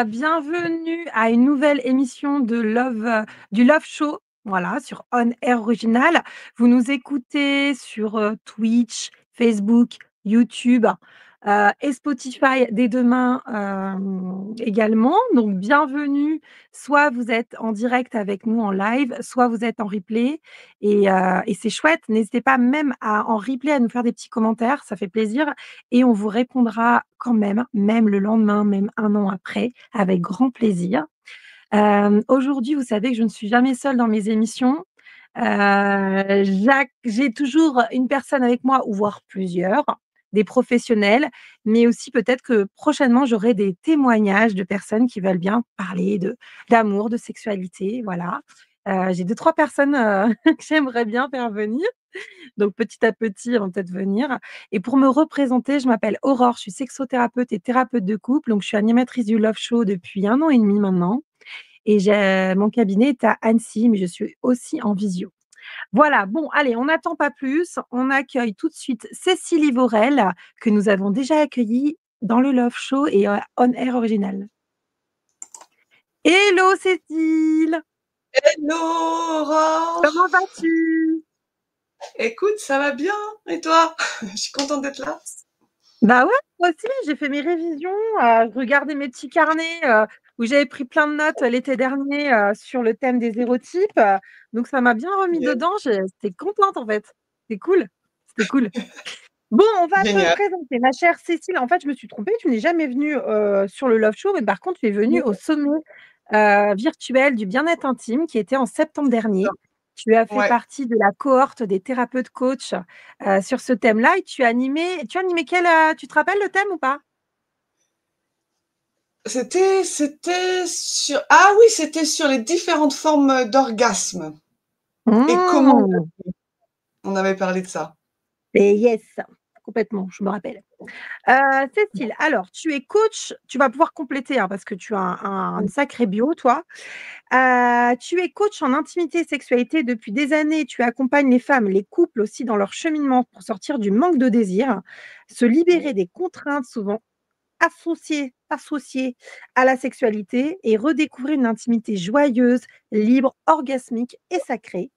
bienvenue à une nouvelle émission de du Love Show, voilà, sur On Air Original. Vous nous écoutez sur, Twitch, Facebook, YouTube, et Spotify dès demain, également. Donc bienvenue, soit vous êtes en direct avec nous en live, soit vous êtes en replay et c'est chouette. N'hésitez pas même en replay à nous faire des petits commentaires, ça fait plaisir et on vous répondra quand même le lendemain, même 1 an après, avec grand plaisir. Aujourd'hui, vous savez que je ne suis jamais seule dans mes émissions. J'ai toujours une personne avec moi ou voire plusieurs, des professionnels, mais aussi peut-être que prochainement j'aurai des témoignages de personnes qui veulent bien parler d'amour, de sexualité, voilà. J'ai 2-3 personnes, que j'aimerais bien faire venir. Donc petit à petit, elles vont peut-être venir et pour me représenter, je m'appelle Aurore, je suis sexothérapeute et thérapeute de couple, donc je suis animatrice du Love Show depuis 1 an et demi maintenant et mon cabinet est à Annecy, mais je suis aussi en visio. Voilà, bon, allez, on n'attend pas plus, on accueille tout de suite Cécile Ivorel, que nous avons déjà accueillie dans le Love Show et On Air Original. Hello Cécile! Hello Aurore! Comment vas-tu? Écoute, ça va bien et toi? Je suis contente d'être là. Bah ouais, moi aussi, j'ai fait mes révisions, je regardais mes petits carnets, où j'avais pris plein de notes l'été dernier, sur le thème des hérotypes, donc ça m'a bien remis Yes. dedans, j'étais contente en fait. C'était cool. Bon, on va te Génial. présenter, ma chère Cécile. En fait, je me suis trompée, tu n'es jamais venue, sur le Love Show, mais par contre, tu es venue au sommet, virtuel du bien-être intime qui était en septembre dernier. Tu as fait Ouais. partie de la cohorte des thérapeutes coachs, sur ce thème-là et tu as animé tu te rappelles le thème ou pas? C'était sur ah oui, c'était sur les différentes formes d'orgasme et comment Mmh. on avait parlé de ça. Et yes, complètement, je me rappelle. Cécile, alors tu es coach, tu vas pouvoir compléter, hein, parce que tu as une sacrée bio, toi. Tu es coach en intimité et sexualité depuis des années. Tu accompagnes les femmes, les couples aussi dans leur cheminement pour sortir du manque de désir, se libérer des contraintes souvent associées à la sexualité et redécouvrir une intimité joyeuse, libre, orgasmique et sacrée.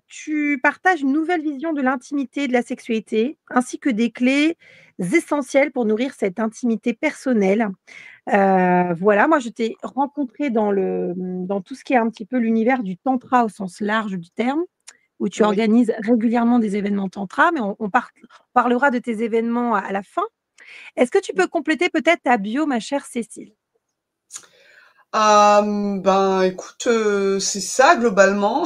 Tu partages une nouvelle vision de l'intimité et de la sexualité, ainsi que des clés essentielles pour nourrir cette intimité personnelle. Voilà, moi je t'ai rencontré dans tout ce qui est un petit peu l'univers du tantra au sens large du terme, où tu Oui. organises régulièrement des événements tantra, mais on parlera de tes événements à la fin. Est-ce que tu peux compléter peut-être ta bio, ma chère Cécile? Ben, écoute, c'est ça globalement.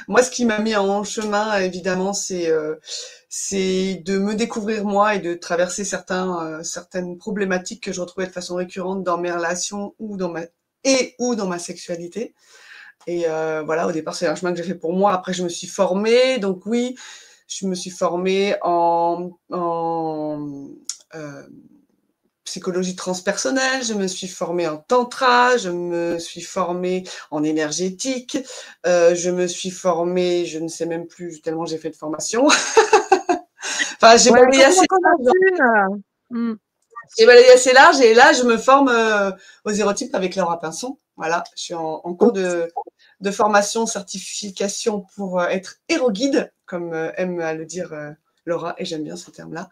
Moi, ce qui m'a mis en chemin, évidemment, c'est de me découvrir moi et de traverser certaines problématiques que je retrouvais de façon récurrente dans mes relations ou dans ma sexualité. Et voilà, au départ, c'est un chemin que j'ai fait pour moi. Après, je me suis formée. Donc oui, je me suis formée en psychologie transpersonnelle, je me suis formée en tantra, je me suis formée en énergétique, je me suis formée, je ne sais même plus tellement j'ai fait de formation. Enfin, Ouais, quand on en commence une, mmh. j'ai balayé assez large et là, je me forme aux érotypes avec Laura Pinson. Voilà, je suis en cours de formation, certification pour être héroguide, comme aime à le dire Laura, et j'aime bien ce terme-là.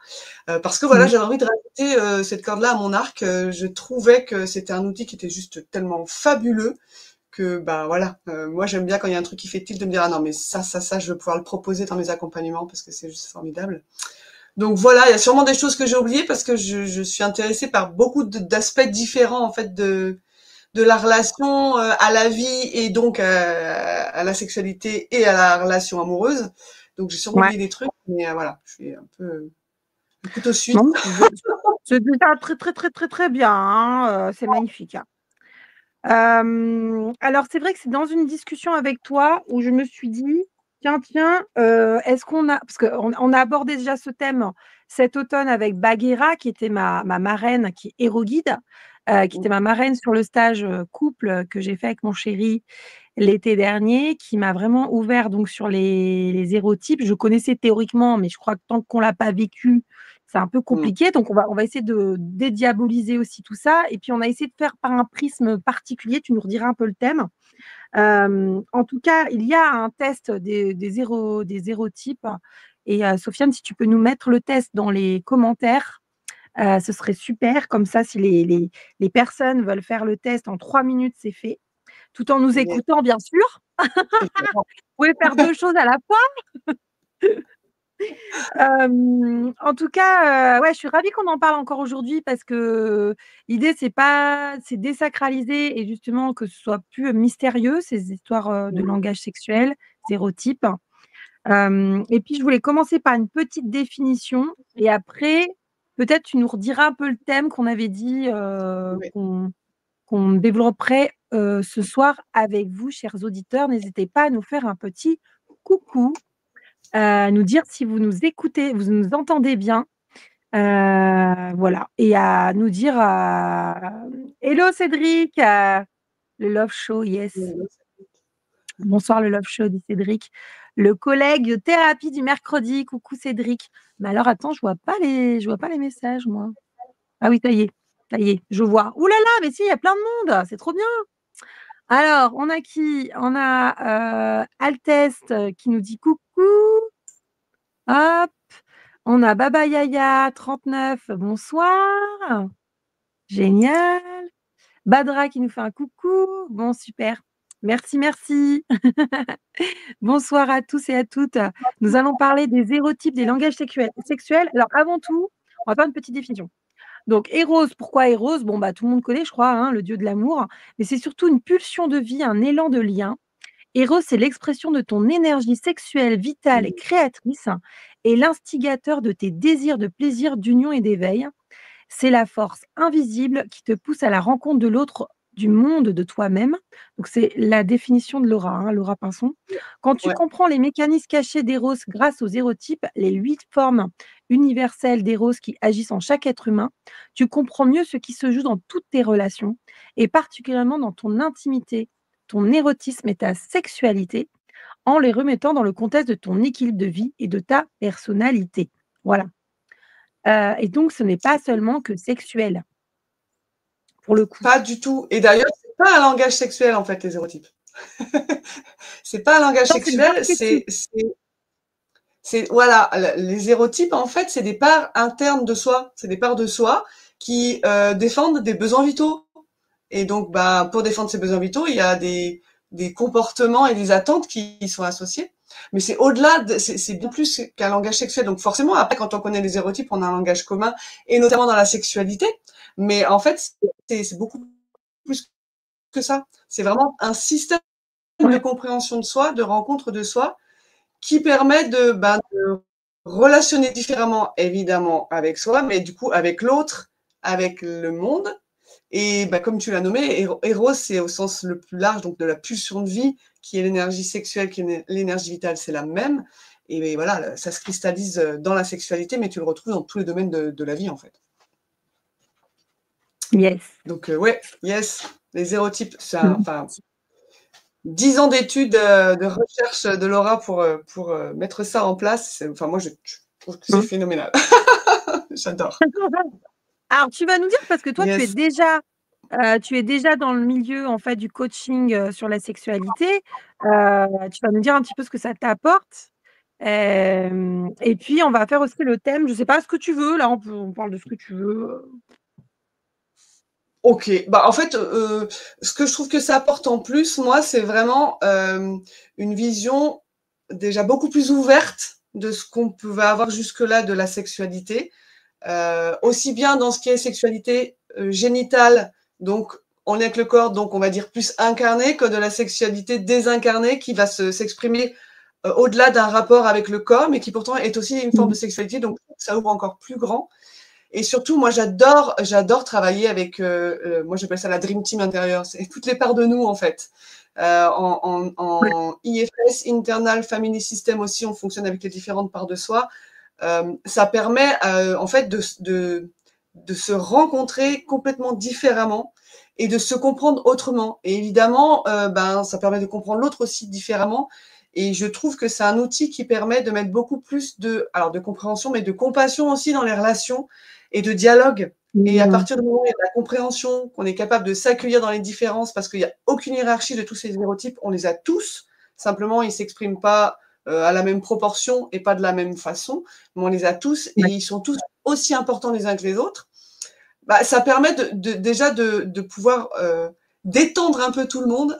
Parce que voilà, Mmh. j'avais envie de rajouter cette corde-là à mon arc. Je trouvais que c'était un outil qui était juste tellement fabuleux que, bah voilà, moi j'aime bien quand il y a un truc qui fait tilt de me dire, ah non, mais ça, je veux pouvoir le proposer dans mes accompagnements parce que c'est juste formidable. Donc voilà, il y a sûrement des choses que j'ai oubliées parce que je suis intéressée par beaucoup d'aspects différents en fait de la relation à la vie et donc à la sexualité et à la relation amoureuse. Donc j'ai sûrement Ouais. oublié des trucs, mais voilà, je suis un peu le couteau suisse. Non, c'est déjà très, très, très, très, très bien, hein, c'est magnifique, hein. Alors c'est vrai que c'est dans une discussion avec toi où je me suis dit: «Tiens, est-ce qu'on a» parce qu'on a abordé déjà ce thème cet automne avec Bagheera qui était ma marraine, qui est héroguide, qui était ma marraine sur le stage, couple, que j'ai fait avec mon chéri l'été dernier, qui m'a vraiment ouvert donc sur les hérotypes. Je connaissais théoriquement, mais je crois que tant qu'on l'a pas vécu, c'est un peu compliqué. Donc, on va essayer de dédiaboliser aussi tout ça. Et puis, on a essayé de faire par un prisme particulier. Tu nous rediras un peu le thème. En tout cas, il y a un test des zérotypes. Et Sofiane, si tu peux nous mettre le test dans les commentaires, ce serait super. Comme ça, si les personnes veulent faire le test en 3 minutes, c'est fait. Tout en nous Yes, écoutant, bien sûr. évidemment. Vous pouvez faire 2 choses à la fois. En tout cas, ouais, je suis ravie qu'on en parle encore aujourd'hui parce que l'idée, c'est désacraliser et justement que ce soit plus mystérieux, ces histoires, de langage sexuel, stéréotypes. Et puis je voulais commencer par une petite définition et après, peut-être tu nous rediras un peu le thème qu'on avait dit, Oui. qu'on développerait, ce soir avec vous, chers auditeurs. N'hésitez pas à nous faire un petit coucou, nous dire si vous nous écoutez, vous nous entendez bien, voilà et à nous dire, «Hello Cédric, le Love Show, yes». «Bonsoir le Love Show», dit Cédric. Le collègue de thérapie du mercredi, coucou Cédric. Mais alors attends, je vois pas les messages moi. Ah oui, ça y est, je vois. Ouh là là, mais si, il y a plein de monde, c'est trop bien! Alors, on a qui? On a, Altest, qui nous dit coucou. Hop, on a Baba Yaya 39, bonsoir. Génial. Badra qui nous fait un coucou. Bon super. Merci, merci. Bonsoir à tous et à toutes. Nous allons parler des hérotypes des langages sexuels. Alors avant tout, on va faire une petite définition. Donc Eros, pourquoi Eros? Bon, bah, tout le monde connaît, je crois, hein, le dieu de l'amour, mais c'est surtout une pulsion de vie, un élan de lien. Eros, c'est l'expression de ton énergie sexuelle, vitale et créatrice et l'instigateur de tes désirs de plaisir, d'union et d'éveil. C'est la force invisible qui te pousse à la rencontre de l'autre, du monde, de toi-même. Donc c'est la définition de Laura, hein, Laura Pinson. Quand tu Ouais. comprends les mécanismes cachés d'Eros grâce aux hérotypes, les 8 formes universelles d'Eros qui agissent en chaque être humain, tu comprends mieux ce qui se joue dans toutes tes relations et particulièrement dans ton intimité, ton érotisme et ta sexualité en les remettant dans le contexte de ton équilibre de vie et de ta personnalité. Voilà. Et donc ce n'est pas seulement que sexuel, pour le coup. Pas du tout. Et d'ailleurs, c'est pas un langage sexuel, en fait, les hérotypes. C'est pas un langage Non, c'est le verbe sexuel, qui tue. voilà, les hérotypes, en fait, c'est des parts internes de soi. C'est des parts de soi qui défendent des besoins vitaux. Et donc, bah, pour défendre ces besoins vitaux, il y a des comportements et des attentes qui y sont associés. Mais c'est au-delà, c'est bien plus qu'un langage sexuel. Donc forcément, après, quand on connaît les hérotypes, on a un langage commun, et notamment dans la sexualité. Mais en fait, c'est beaucoup plus que ça. C'est vraiment un système de Ouais. compréhension de soi, de rencontre de soi, qui permet de relationner différemment, évidemment, avec soi, mais du coup, avec l'autre, avec le monde. Et bah, comme tu l'as nommé, Eros, c'est au sens le plus large, donc de la pulsion de vie, qui est l'énergie sexuelle, qui est l'énergie vitale, c'est la même. Et voilà, ça se cristallise dans la sexualité, mais tu le retrouves dans tous les domaines de la vie, en fait. Yes. Donc, ouais, yes, les hérotypes, c'est Mmh. enfin, 10 ans d'études, de recherche de Laura pour mettre ça en place. Enfin, moi, je trouve que c'est Mmh. phénoménal. J'adore. Alors tu vas nous dire parce que toi Yes. tu es déjà dans le milieu en fait du coaching, sur la sexualité. Tu vas nous dire un petit peu ce que ça t'apporte. Et puis on va faire aussi le thème, je sais pas ce que tu veux, là on parle de ce que tu veux. OK. Bah, en fait, ce que je trouve que ça apporte en plus, moi, c'est vraiment, une vision déjà beaucoup plus ouverte de ce qu'on pouvait avoir jusque-là de la sexualité. Aussi bien dans ce qui est sexualité, génitale, donc on est avec le corps, donc on va dire plus incarné, que de la sexualité désincarnée qui va s'exprimer, au-delà d'un rapport avec le corps, mais qui pourtant est aussi une forme Mmh. de sexualité, donc ça ouvre encore plus grand. Et surtout, moi, j'adore travailler avec, moi, j'appelle ça la dream team intérieure. C'est toutes les parts de nous, en fait. Ouais. En IFS, Internal Family System aussi, on fonctionne avec les différentes parts de soi. Ça permet, en fait, de se rencontrer complètement différemment et de se comprendre autrement. Et évidemment, ben, ça permet de comprendre l'autre aussi différemment. Et je trouve que c'est un outil qui permet de mettre beaucoup plus de compréhension, mais de compassion aussi dans les relations et de dialogue. Et à partir du moment où il y a de la compréhension, qu'on est capable de s'accueillir dans les différences, parce qu'il n'y a aucune hiérarchie de tous ces stéréotypes, on les a tous. Simplement, ils ne s'expriment pas à la même proportion et pas de la même façon, mais on les a tous et ils sont tous aussi importants les uns que les autres. Bah, ça permet déjà de pouvoir détendre un peu tout le monde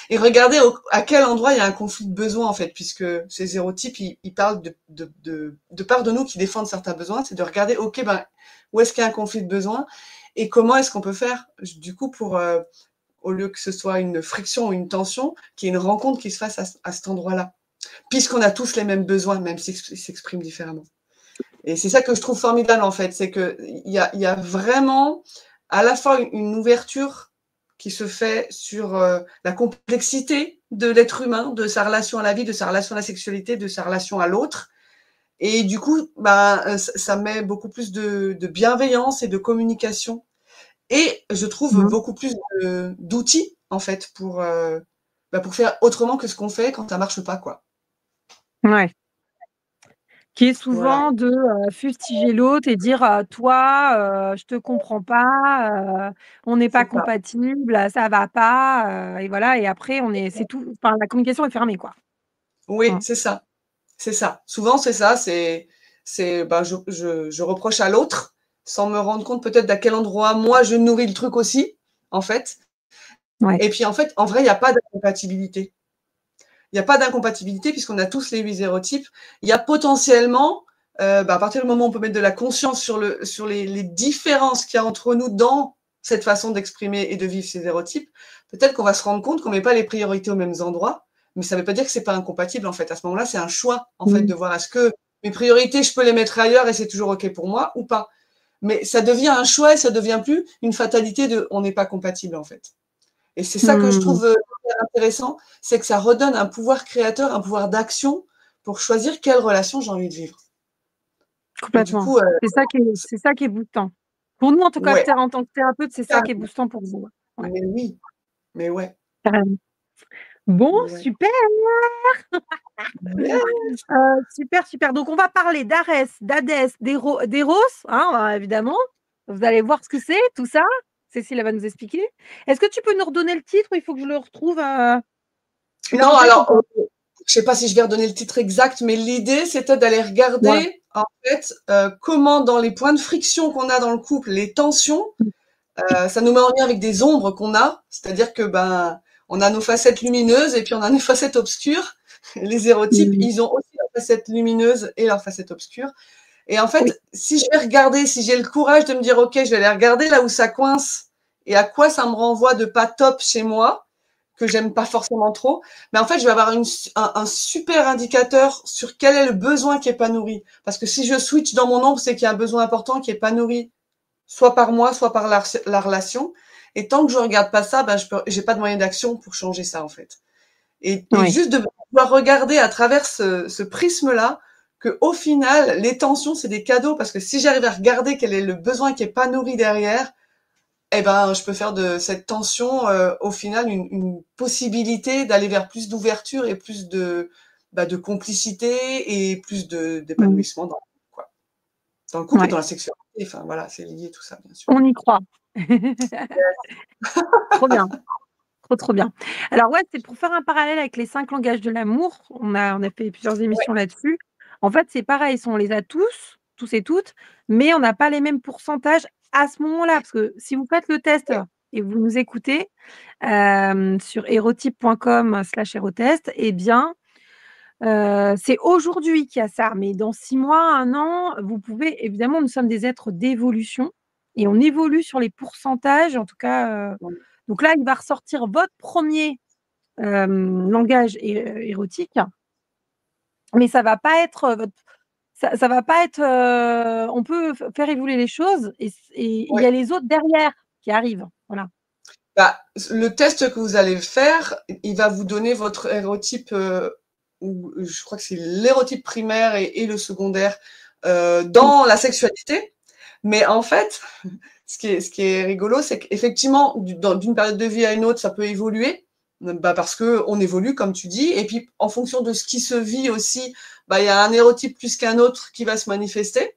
et regarder à quel endroit il y a un conflit de besoins, en fait, puisque ces stéréotypes, ils parlent de part de nous qui défendent certains besoins, c'est de regarder, ok, ben, où est-ce qu'il y a un conflit de besoins et comment est-ce qu'on peut faire, du coup, pour, au lieu que ce soit une friction ou une tension, qu'il y ait une rencontre qui se fasse à cet endroit-là, puisqu'on a tous les mêmes besoins, même s'ils s'expriment différemment. Et c'est ça que je trouve formidable, en fait, c'est qu'il y a vraiment à la fois une ouverture qui se fait sur la complexité de l'être humain, de sa relation à la vie, de sa relation à la sexualité, de sa relation à l'autre. Et du coup, bah, ça met beaucoup plus de bienveillance et de communication. Et je trouve beaucoup plus d'outils, en fait, pour faire autrement que ce qu'on fait quand ça marche pas, quoi. Ouais. Qui est Voilà. souvent de, fustiger l'autre et dire, «Toi, je te comprends pas, on n'est pas C'est ça. compatibles, ça va pas», et voilà et après c'est tout enfin la communication est fermée, quoi. Oui, Mmh. c'est ça. C'est ça. Souvent, c'est ça, ben, je reproche à l'autre sans me rendre compte peut-être d'à quel endroit moi je nourris le truc aussi, en fait. Ouais. Et puis en fait, en vrai, il y a pas d'incompatibilité. Il y a pas d'incompatibilité puisqu'on a tous les 8 zérotypes. Il y a potentiellement, bah, à partir du moment où on peut mettre de la conscience sur les différences qu'il y a entre nous dans cette façon d'exprimer et de vivre ces zérotypes, peut-être qu'on va se rendre compte qu'on met pas les priorités aux mêmes endroits, mais ça veut pas dire que c'est pas incompatible, en fait. À ce moment-là, c'est un choix, en fait, Mmh. de voir est-ce que mes priorités, je peux les mettre ailleurs et c'est toujours OK pour moi ou pas. Mais ça devient un choix et ça devient plus une fatalité de on n'est pas compatible, en fait. Et c'est ça que je Mmh. trouve intéressant, c'est que ça redonne un pouvoir créateur, un pouvoir d'action pour choisir quelle relation j'ai envie de vivre. Et du Complètement. coup, C'est ça qui est boostant. Pour nous, en tout cas, ouais, en tant que thérapeute, c'est ça qui est carrément. boostant pour vous. Ouais, Mais oui, mais ouais, carrément. Bon, mais ouais. super! Yeah. Super, super. Donc on va parler d'Arès, d'Hadès, d'Eros, hein, évidemment. Vous allez voir ce que c'est, tout ça. Cécile, elle va nous expliquer. Est-ce que tu peux nous redonner le titre ou il faut que je le retrouve? Tu l'as Non, en tête ou alors, pas? je sais pas si je vais redonner le titre exact, mais l'idée, c'était d'aller Ouais. regarder, en fait, comment dans les points de friction qu'on a dans le couple, les tensions, ça nous met en lien avec des ombres qu'on a. C'est-à-dire que, ben, on a nos facettes lumineuses et puis on a nos facettes obscures. Les zérotypes, Mmh. ils ont aussi leurs facettes lumineuses et leurs facettes obscures. Et en Oui. fait, si je vais regarder, si j'ai le courage de me dire, OK, je vais aller regarder là où ça coince et à quoi ça me renvoie de pas top chez moi, que j'aime pas forcément trop, mais en fait, je vais avoir un super indicateur sur quel est le besoin qui est pas nourri. Parce que si je switch dans mon ombre, c'est qu'il y a un besoin important qui est pas nourri, soit par moi, soit par la relation. Et tant que je regarde pas ça, ben, j'ai pas de moyen d'action pour changer ça, en fait. Et Oui. juste de pouvoir regarder à travers ce prisme-là, que au final, les tensions, c'est des cadeaux, parce que si j'arrive à regarder quel est le besoin qui est pas nourri derrière, eh ben, je peux faire de cette tension, au final, une possibilité d'aller vers plus d'ouverture et plus de complicité et plus Mmh. d'épanouissement dans le couple, quoi. Dans le couple et Ouais. dans la sexualité, enfin voilà, c'est lié tout ça, bien sûr. On y croit. Trop bien, trop, trop bien. Alors ouais, c'est pour faire un parallèle avec les 5 langages de l'amour. On a fait plusieurs Ouais, émissions là-dessus. En fait, c'est pareil, on les a tous et toutes, mais on n'a pas les mêmes pourcentages à ce moment-là. Parce que si vous faites le test ouais, et vous nous écoutez, sur erotype.com/erotest, eh bien, c'est aujourd'hui qu'il y a ça. Mais dans 6 mois, 1 an, vous pouvez évidemment, nous sommes des êtres d'évolution et on évolue sur les pourcentages, en tout cas, ouais, donc là, il va ressortir votre premier langage érotique, mais ça va pas être, votre ça va pas être, on peut faire évoluer les choses et il y ouais. a les autres derrière qui arrivent. Voilà. Bah, le test que vous allez faire, il va vous donner votre hérotype, ou je crois que c'est l'hérotype primaire et le secondaire, Mmh. dans la sexualité. Mais en fait, ce qui est rigolo, c'est qu'effectivement, d'une période de vie à une autre, ça peut évoluer. Bah parce que on évolue, comme tu dis, et puis en fonction de ce qui se vit aussi, bah, il y a un hérotype plus qu'un autre qui va se manifester.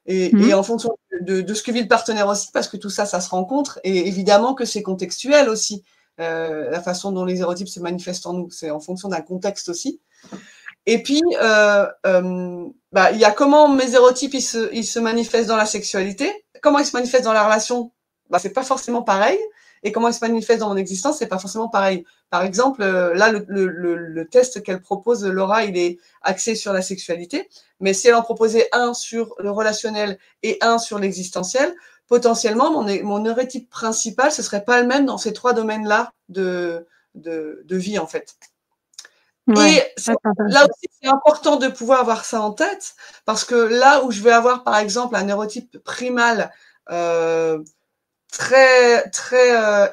Et Mmh. en fonction de ce que vit le partenaire aussi, parce que tout ça, ça se rencontre, et évidemment que c'est contextuel aussi, la façon dont les hérotypes se manifestent en nous, c'est en fonction d'un contexte aussi. Et puis, bah, il y a comment mes hérotypes, ils se manifestent dans la sexualité, comment ils se manifestent dans la relation, bah, c'est pas forcément pareil, et comment ils se manifestent dans mon existence, c'est pas forcément pareil. Par exemple, là, le test qu'elle propose, Laura, il est axé sur la sexualité, mais si elle en proposait un sur le relationnel et un sur l'existentiel, potentiellement, mon hérotype principal, ce serait pas le même dans ces 3 domaines-là de vie, en fait. Ouais, Et ouais, c'est là intéressant. aussi, c'est important de pouvoir avoir ça en tête, parce que là où je vais avoir, par exemple, un neurotype primal euh, très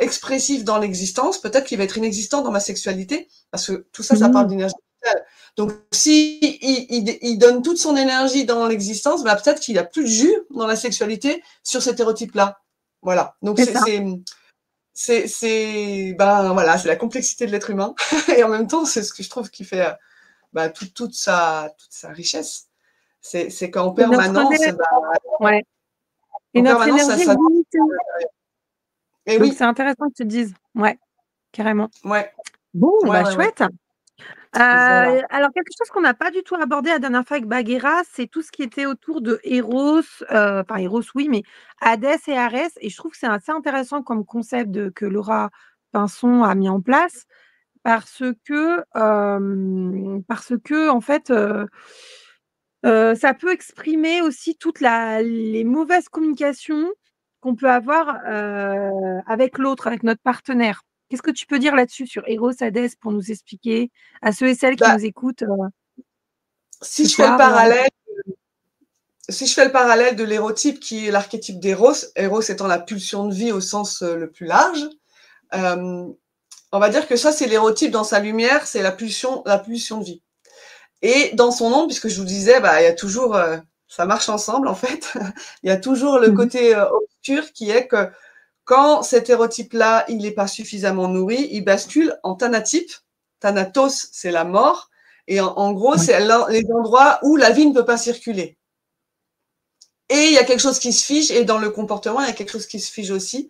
expressif dans l'existence, peut-être qu'il va être inexistant dans ma sexualité, parce que tout ça, ça parle Mmh. d'énergie vitale. Donc, si il donne toute son énergie dans l'existence, bah, peut-être qu'il a plus de jus dans la sexualité sur cet hérotype-là. Voilà. Donc, C'est ça. ben voilà, c'est la complexité de l'être humain, et en même temps, c'est ce que je trouve qui fait bah, toute sa richesse. C'est qu'en Et notre permanence, éner bah, ouais, et en notre permanence, énergie est ça. limitée. Et Donc c'est oui, intéressant que tu te dises. Ouais, carrément. ouais, Bon, ouais, bah, ouais, ouais. chouette. Voilà. Alors quelque chose qu'on n'a pas du tout abordé la dernière fois avec Bagheera, c'est tout ce qui était autour de Eros, enfin Eros oui, mais Hadès et Arès, et je trouve que c'est assez intéressant comme concept que Laura Pinson a mis en place parce que en fait, ça peut exprimer aussi toutes les mauvaises communications qu'on peut avoir, avec l'autre, avec notre partenaire. Qu'est-ce que tu peux dire là-dessus sur Eros, Hadès pour nous expliquer, à ceux et celles qui Bah, nous écoutent, si ce je fais le soir ou parallèle, si je fais le parallèle de l'hérotype qui est l'archétype d'Eros, Eros étant la pulsion de vie au sens le plus large, euh, on va dire que ça, c'est l'hérotype dans sa lumière, c'est la pulsion de vie. Et dans son ombre, puisque je vous disais, bah, il y a toujours, ça marche ensemble en fait, il y a toujours le Mmh. côté obscur qui est que quand cet hérotype-là, il n'est pas suffisamment nourri, il bascule en thanatype. Thanatos, c'est la mort. Et en gros, Ouais. c'est les endroits où la vie ne peut pas circuler. Et il y a quelque chose qui se fige, et dans le comportement, il y a quelque chose qui se fige aussi,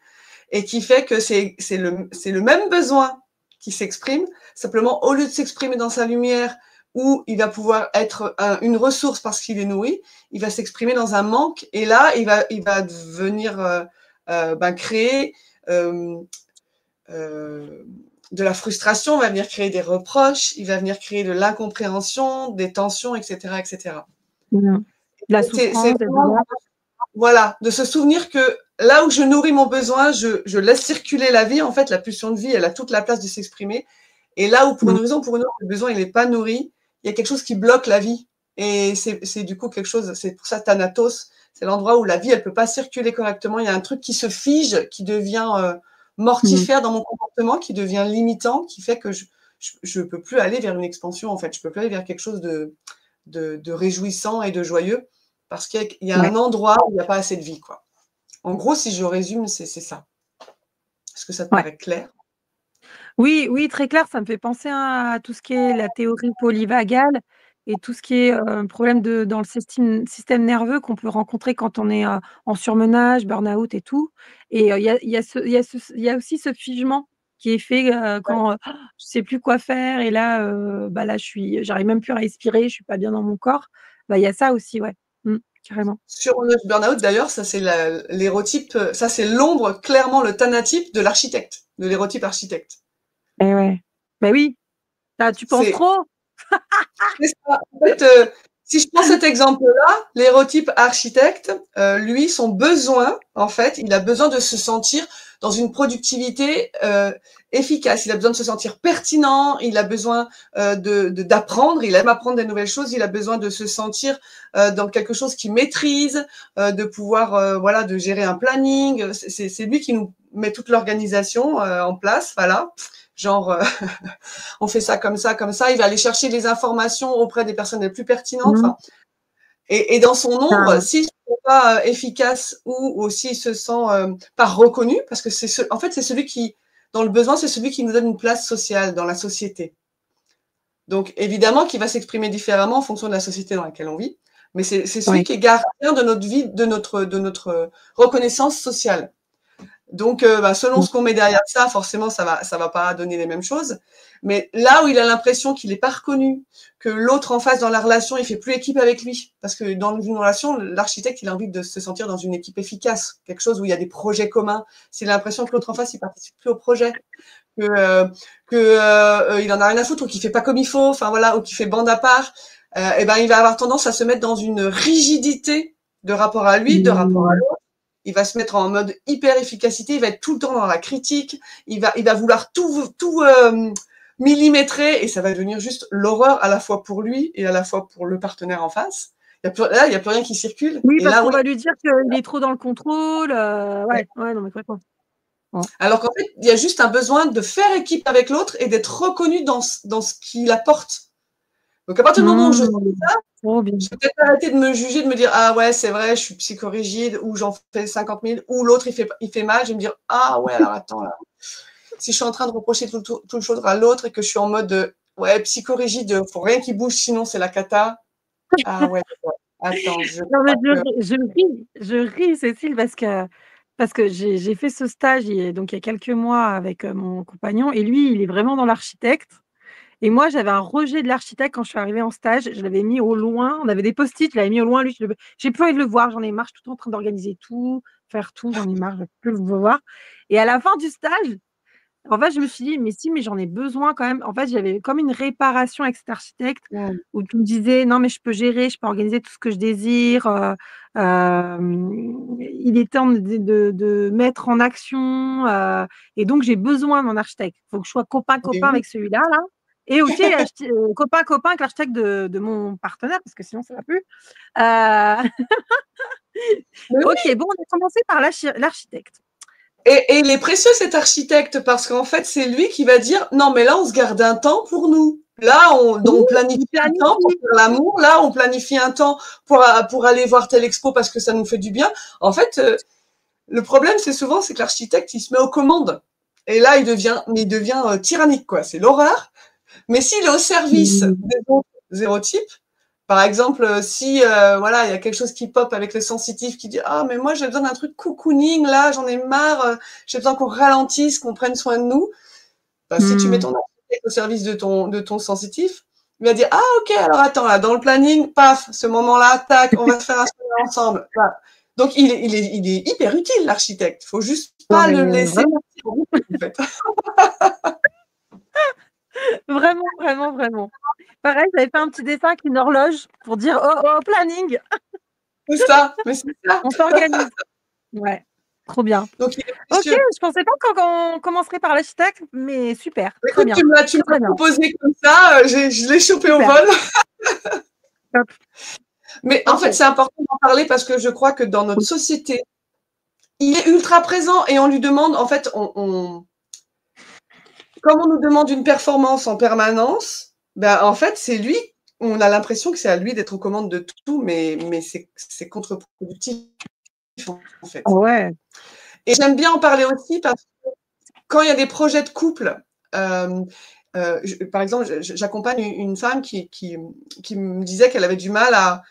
et qui fait que c'est le même besoin qui s'exprime, simplement au lieu de s'exprimer dans sa lumière, où il va pouvoir être une ressource parce qu'il est nourri, il va s'exprimer dans un manque, et là, il va venir ben, créer euh, euh, de la frustration, il va venir créer des reproches, il va venir créer de l'incompréhension, des tensions, etc., etc. Mmh. La C'est souffrance, la vraiment douleur. voilà, de se souvenir que là où je nourris mon besoin, je laisse circuler la vie. En fait, la pulsion de vie, elle a toute la place de s'exprimer. Et là où, pour une Mmh. raison ou pour une autre, le besoin, il n'est pas nourri, il y a quelque chose qui bloque la vie. Et c'est du coup quelque chose, c'est pour ça Thanatos, c'est l'endroit où la vie, elle peut pas circuler correctement. Il y a un truc qui se fige, qui devient Mmh. mortifère dans mon comportement, qui devient limitant, qui fait que je peux plus aller vers une expansion, en fait. Je peux plus aller vers quelque chose de réjouissant et de joyeux, parce qu'il y a Ouais. un endroit où il n'y a pas assez de vie, quoi. En gros, si je résume, c'est ça. Est-ce que ça te Ouais. paraît clair? Oui, oui, très clair, ça me fait penser à tout ce qui est la théorie polyvagale et tout ce qui est, problème dans le système nerveux qu'on peut rencontrer quand on est, en surmenage, burn-out et tout, et il y a aussi ce figement qui est fait, Ouais. quand, je sais plus quoi faire et là, bah, là, j'arrive même plus à respirer, je suis pas bien dans mon corps. Bah, il y a ça aussi, ouais. Mmh, carrément. Sur le burn-out, d'ailleurs, ça c'est l'hérotype, ça c'est l'ombre, clairement le thanatype de l'architecte, de l'hérotype architecte. Et ouais. Bah, oui, ah, tu penses C'est trop? C'est ça. En fait, si je prends cet exemple-là, l'hérotype architecte, lui, son besoin, en fait, il a besoin de se sentir dans une productivité efficace. Il a besoin de se sentir pertinent. Il a besoin d'apprendre. Il aime apprendre des nouvelles choses. Il a besoin de se sentir dans quelque chose qu'il maîtrise, de pouvoir, voilà, de gérer un planning. C'est lui qui nous met toute l'organisation en place. Voilà, genre. On fait ça comme ça, comme ça. Il va aller chercher les informations auprès des personnes les plus pertinentes. Mmh. Enfin, et dans son ombre, Ah, s'il ne se sent pas efficace ou s'il se sent pas reconnu, parce que en fait, c'est celui qui dans le besoin, c'est celui qui nous donne une place sociale dans la société. Donc, évidemment, qui va s'exprimer différemment en fonction de la société dans laquelle on vit, mais c'est celui Oui. qui est gardien de notre vie, de notre reconnaissance sociale. Donc, selon Mmh. ce qu'on met derrière ça, forcément, ça va pas donner les mêmes choses. Mais là où il a l'impression qu'il n'est pas reconnu, que l'autre en face dans la relation, il fait plus équipe avec lui, parce que dans une relation, l'architecte, il a envie de se sentir dans une équipe efficace, quelque chose où il y a des projets communs. S'il a l'impression que l'autre en face, il participe plus au projet, il en a rien à foutre, ou qu'il fait pas comme il faut, enfin voilà, ou qu'il fait bande à part, et ben il va avoir tendance à se mettre dans une rigidité de rapport à lui, de rapport à Mmh. l'autre. Il va se mettre en mode hyper efficacité, il va être tout le temps dans la critique, il va vouloir tout millimétrer, et ça va devenir juste l'horreur à la fois pour lui et à la fois pour le partenaire en face. Là, il y a plus rien qui circule. Oui, Et parce là, qu'on oui. va lui dire qu'il est trop dans le contrôle, Ouais. ouais, ouais, non, mais complètement. Mmh. Alors qu'en fait, il y a juste un besoin de faire équipe avec l'autre et d'être reconnu dans ce qu'il apporte. Donc à partir du moment où je sens Mmh. ça, Trop bien. je vais peut-être arrêter de me juger, de me dire ah ouais c'est vrai, je suis psychorigide, ou j'en fais 50 000, ou l'autre il fait mal, je vais me dire ah ouais alors attends là, si je suis en train de reprocher tout le chose à l'autre et que je suis en mode ouais psychorigide, faut rien qui bouge sinon c'est la cata. Ah ouais, attends, je Non, mais crois que je ris Cécile parce que j'ai fait ce stage il y a quelques mois avec, mon compagnon et lui, il est vraiment dans l'architecte et moi, j'avais un rejet de l'architecte quand je suis arrivée en stage. Je l'avais mis au loin, on avait des post-it, je l'avais mis au loin, lui, j'ai plus envie de le voir, j'en ai marre, je suis tout le temps en train d'organiser tout, faire tout, j'en ai marre, je veux plus le voir et à la fin du stage, en fait, je me suis dit: «Mais si, mais j'en ai besoin quand même». En fait, j'avais comme une réparation avec cet architecte mmh, où tu me disais: «Non, mais je peux gérer, je peux organiser tout ce que je désire, il est temps de mettre en action, et donc j'ai besoin d'un architecte. Il faut que je sois mais copain oui, avec celui-là là et aussi copain avec l'architecte de mon partenaire parce que sinon ça va plus». Heu, mais oui. OK, bon, on a commencé par l'architecte. Et il est précieux cet architecte parce qu'en fait, c'est lui qui va dire non, mais là, on se garde un temps pour nous. Là, Oui, on planifie il un temps pour planifie. faire l'amour. Là, on planifie un temps pour aller voir telle expo parce que ça nous fait du bien. En fait, le problème, c'est souvent, c'est que l'architecte, il se met aux commandes. Et là, il devient tyrannique, quoi. C'est l'horreur. Mais s'il est au service Mmh. des autres zéro type, par exemple, si voilà, il y a quelque chose qui pop avec le sensitif qui dit ah mais moi j'ai besoin d'un truc cocooning là, j'en ai marre, j'ai besoin qu'on ralentisse, qu'on prenne soin de nous. Bah, si tu mets Mmh. ton architecte au service de ton sensitif, il va dire ah ok alors attends là dans le planning, paf, ce moment-là, tac, on va se faire un soin ensemble. Voilà. Donc il est hyper utile l'architecte. Faut juste Non pas mais le laisser vraiment. partir en route, en fait. Vraiment, vraiment, vraiment. Pareil, j'avais fait un petit dessin avec une horloge pour dire: «Oh, oh, planning, C'est ça, mais c'est ça. on s'organise». Ouais, trop bien. Donc il est OK, précieux. je pensais pas qu'on commencerait par l'architecte, mais super, très Écoute, bien, tu très, me l'as très bien, proposé comme ça, je l'ai chopé au super, vol. top. Mais en fait, OK. c'est important d'en parler parce que je crois que dans notre Oui. société, il est ultra présent et on lui demande, en fait, comme on nous demande une performance en permanence, ben, en fait, c'est lui, on a l'impression que c'est à lui d'être aux commandes de tout, mais c'est contre-productif, en Ah fait. ouais. Et j'aime bien en parler aussi parce que quand il y a des projets de couple, par exemple, j'accompagne une femme qui me disait qu'elle avait du mal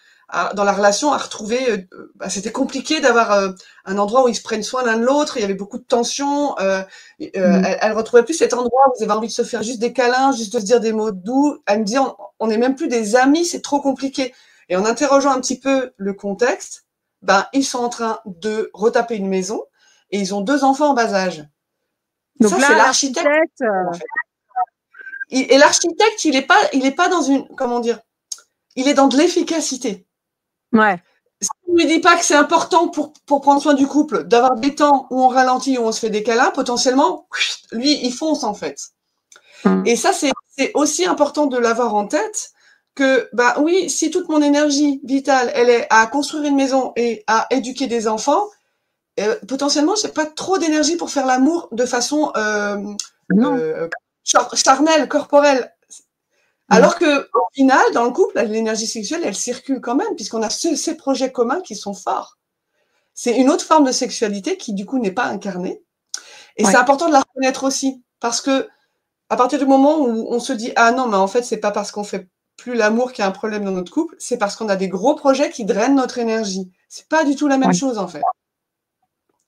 dans la relation à retrouver. Bah, c'était compliqué d'avoir un endroit où ils se prennent soin l'un de l'autre. Il y avait beaucoup de tensions. Mmh. Elle retrouvait plus cet endroit où ils avaient envie de se faire juste des câlins, juste de se dire des mots doux. Elle me dit on n'est même plus des amis, c'est trop compliqué. Et en interrogeant un petit peu le contexte, ben, ils sont en train de retaper une maison et ils ont 2 enfants en bas âge. Donc Ça, c'est là, l'architecte, l'architecte, en fait. Et l'architecte, il est pas dans une, comment dire, il est dans de l'efficacité. ouais. Si on lui dit pas que c'est important pour prendre soin du couple, d'avoir des temps où on ralentit, où on se fait des câlins, potentiellement, lui, il fonce, en fait. Mmh. Et ça, c'est aussi important de l'avoir en tête que, bah oui, si toute mon énergie vitale, elle est à construire une maison et à éduquer des enfants, potentiellement, j'ai pas trop d'énergie pour faire l'amour de façon Non. euh, charnelle, corporelle. Mmh. Alors que au final, dans le couple, l'énergie sexuelle, elle circule quand même, puisqu'on a ces projets communs qui sont forts. C'est une autre forme de sexualité qui, du coup, n'est pas incarnée. Et c'est important de la reconnaître aussi, parce que à partir du moment où on se dit « Ah non, mais en fait, c'est pas parce qu'on fait plus l'amour qu'il y a un problème dans notre couple, c'est parce qu'on a des gros projets qui drainent notre énergie. » C'est pas du tout la même Ouais, chose, en fait.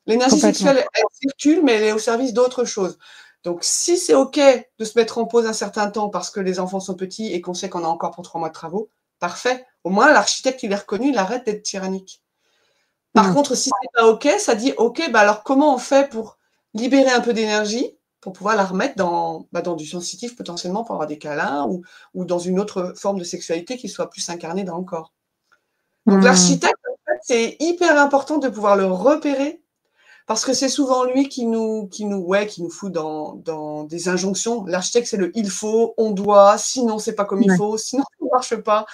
L'énergie complètement. sexuelle, elle circule, mais elle est au service d'autre chose. Donc, si c'est OK de se mettre en pause un certain temps parce que les enfants sont petits et qu'on sait qu'on a encore pour 3 mois de travaux, parfait. Au moins, l'architecte, il est reconnu, il arrête d'être tyrannique. Par Mmh. contre, si c'est pas OK, ça dit OK, bah alors comment on fait pour libérer un peu d'énergie, pour pouvoir la remettre dans du sensitif potentiellement pour avoir des câlins ou dans une autre forme de sexualité qui soit plus incarnée dans le corps. Donc Mmh. l'architecte, en fait, c'est hyper important de pouvoir le repérer parce que c'est souvent lui qui nous fout dans des injonctions. L'architecte, c'est le il faut, on doit, sinon c'est pas comme il Ouais. faut, sinon ça ne marche pas.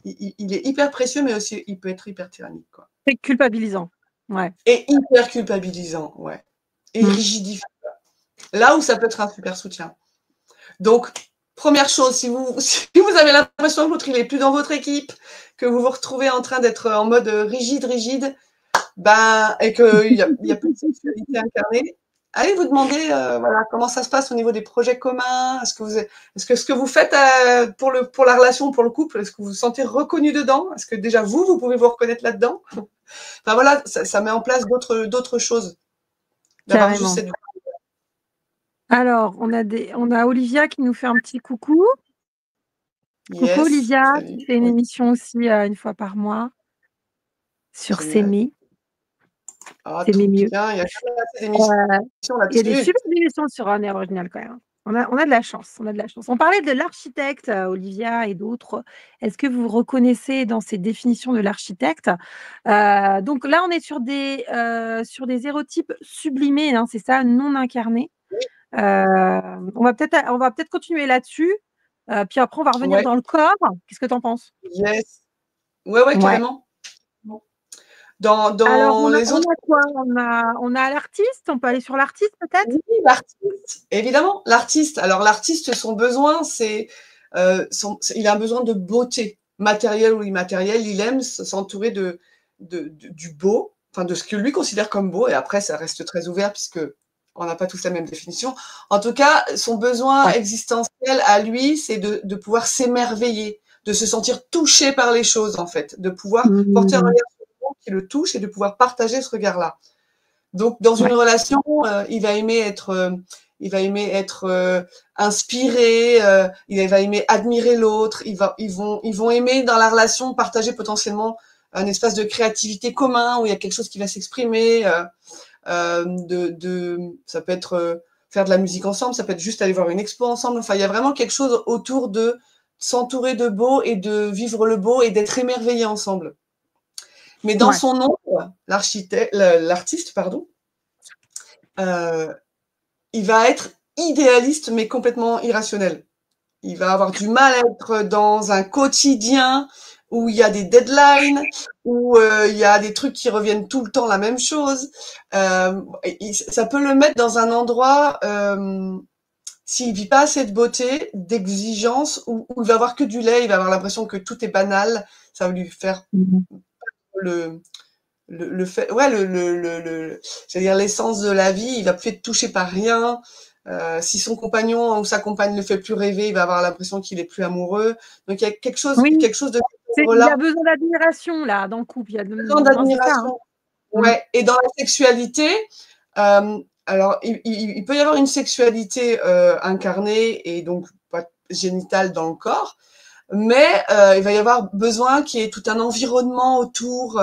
Il est hyper précieux, mais aussi il peut être hyper tyrannique, quoi. C'est culpabilisant. Ouais. Et hyper culpabilisant, ouais. Et Mmh. rigidifiant. Là où ça peut être un super soutien. Donc, première chose, si vous, si vous avez l'impression que l'autre il est plus dans votre équipe, que vous vous retrouvez en train d'être en mode rigide, ben, et qu'il y a plus de sexualité incarnée, allez vous demander voilà, comment ça se passe au niveau des projets communs. Est-ce que ce que vous faites pour la relation, pour le couple, est-ce que vous vous sentez reconnu dedans? Est-ce que déjà vous pouvez vous reconnaître là-dedans? Enfin voilà, ça met en place d'autres choses. D'avoir juste Carrément. cette. Alors, on a Olivia qui nous fait un petit coucou. Coucou Yes, Olivia, qui salut. fait une Oui, émission aussi, 1 fois par mois sur génial. S'aimer. Ah, S'aimer trop mieux. bien. Il y a jamais assez Heu, d'émissions il y a des là-dessus. super émissions sur Néo Original quand même, hein. On a de la chance, on a de la chance. On parlait de l'architecte, Olivia et d'autres. Est-ce que vous vous reconnaissez dans ces définitions de l'architecte? Donc là, on est sur des hérotypes sublimés, hein, c'est ça, non incarnés. On va peut-être continuer là-dessus, puis après on va revenir Ouais, dans le corps. Qu'est-ce que tu en penses? yes. Ouais, Ouais. carrément. Dans, Alors dans les on autres, a quoi? On a l'artiste, on peut aller sur l'artiste peut-être? oui, l'artiste, évidemment, l'artiste. Alors, l'artiste, son besoin, il a un besoin de beauté, matérielle ou immatérielle. Il aime s'entourer du beau, enfin, de ce que lui considère comme beau. Et après, ça reste très ouvert puisque on n'a pas tous la même définition. En tout cas, son besoin Ouais. existentiel à lui, c'est de pouvoir s'émerveiller, de se sentir touché par les choses, en fait, de pouvoir porter un Mmh. regard sur le monde qui le touche et de pouvoir partager ce regard-là. Donc, dans une Ouais. relation, il va aimer être inspiré, il va aimer admirer l'autre. Ils vont aimer dans la relation partager potentiellement un espace de créativité commun où il y a quelque chose qui va s'exprimer. Ça peut être faire de la musique ensemble, ça peut être juste aller voir une expo ensemble. Enfin, il y a vraiment quelque chose autour de s'entourer de beau et de vivre le beau et d'être émerveillé ensemble. Mais dans Ouais. son ombre, l'artiste, pardon, euh, il va être idéaliste mais complètement irrationnel. Il va avoir du mal à être dans un quotidien où il y a des deadlines, où il y a des trucs qui reviennent tout le temps la même chose. Ça peut le mettre dans un endroit, s'il vit pas assez de beauté, d'exigence, où il va avoir que du lait, il va avoir l'impression que tout est banal, ça va lui faire Mmh. le, le fait, ouais, c'est-à-dire l'essence de la vie, il va plus être touché par rien. Si son compagnon ou sa compagne le fait plus rêver, il va avoir l'impression qu'il est plus amoureux. Donc il y a Oui, quelque chose de cet c'est il y a ordre-là, besoin d'admiration là, dans le couple, il y a de besoin non, c'est ça, hein? d'admiration. Mmh. Ouais. Et dans la sexualité, alors il peut y avoir une sexualité incarnée et donc pas génitale dans le corps, mais il va y avoir besoin qu'il y ait tout un environnement autour,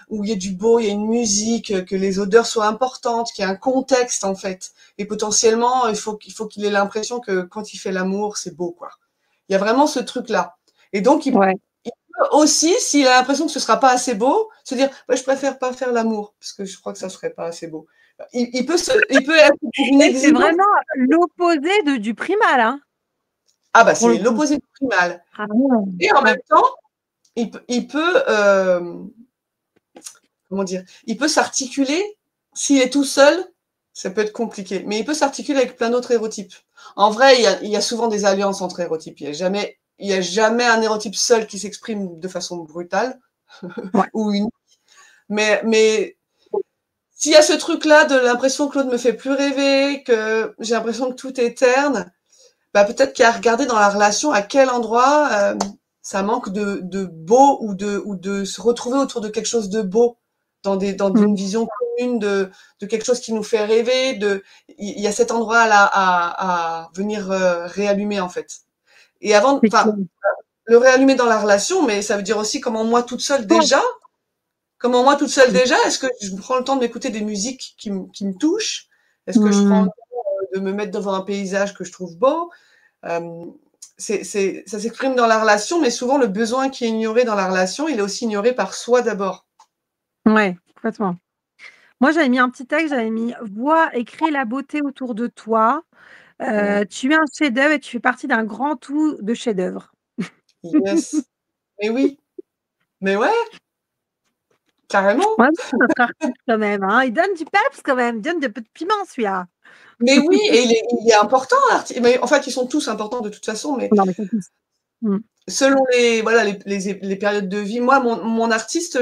où il y ait du beau, il y a une musique, que les odeurs soient importantes, qu'il y ait un contexte en fait. Et potentiellement, il faut qu'il ait l'impression que quand il fait l'amour, c'est beau, quoi. Il y a vraiment ce truc-là. Et donc, Ouais. il peut aussi, s'il a l'impression que ce sera pas assez beau, se dire ouais, je préfère pas faire l'amour parce que je crois que ça serait pas assez beau. Il peut être pour une Et c'est exigence. vraiment l'opposé de du primal, hein, Ah bah pour c'est le coup. l'opposé du primal. Ah ouais. Et en Ouais. même temps, il peut comment dire, il peut s'articuler. S'il est tout seul, ça peut être compliqué, mais il peut s'articuler avec plein d'autres hérotypes. En vrai, il y a souvent des alliances entre hérotypes. Il y a jamais un hérotype seul qui s'exprime de façon brutale Ouais. ou une. Mais s'il y a ce truc-là de l'impression que l'autre me fait plus rêver, que j'ai l'impression que tout est terne, bah peut-être qu'il y a à regarder dans la relation à quel endroit ça manque de beau ou de se retrouver autour de quelque chose de beau, dans une Mmh. vision commune de quelque chose qui nous fait rêver. Il y a cet endroit-là à venir réallumer en fait. Et avant, C'est clair. enfin, le réallumer dans la relation, mais ça veut dire aussi Ouais. comment moi toute seule déjà, est-ce que je prends le temps d'écouter des musiques qui me touchent? Est-ce que je prends le Mmh. temps de me mettre devant un paysage que je trouve beau? Euh, ça s'exprime dans la relation, mais souvent le besoin qui est ignoré dans la relation, il est aussi ignoré par soi d'abord. Ouais, complètement. Moi, j'avais mis un petit texte, j'avais mis: «Vois et crée la beauté autour de toi. Mm. Tu es un chef-d'œuvre et tu fais partie d'un grand tout de chefs-d'œuvre». Yes. Mais oui, mais ouais, carrément. Ouais, notre artiste quand même, hein. Il donne du peps quand même, il donne un peu de piment celui-là. Mais oui, et il est important, mais en fait, ils sont tous importants de toute façon, mais Non, mais ça tous. Mmh. selon les, voilà, les périodes de vie, moi, mon artiste,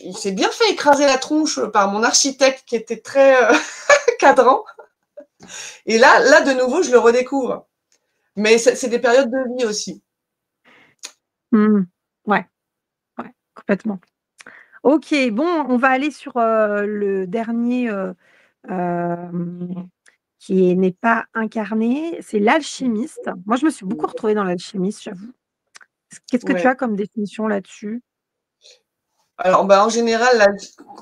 il s'est bien fait écraser la tronche par mon architecte qui était très cadrant. Et là, de nouveau, je le redécouvre. Mais c'est des périodes de vie aussi. Mmh. Ouais, ouais, complètement. OK, bon, on va aller sur, le dernier, qui n'est pas incarné, c'est l'alchimiste. Moi, je me suis beaucoup retrouvée dans l'alchimiste, j'avoue. Qu'est-ce que tu Ouais. as comme définition là-dessus? Alors, bah, en général, là,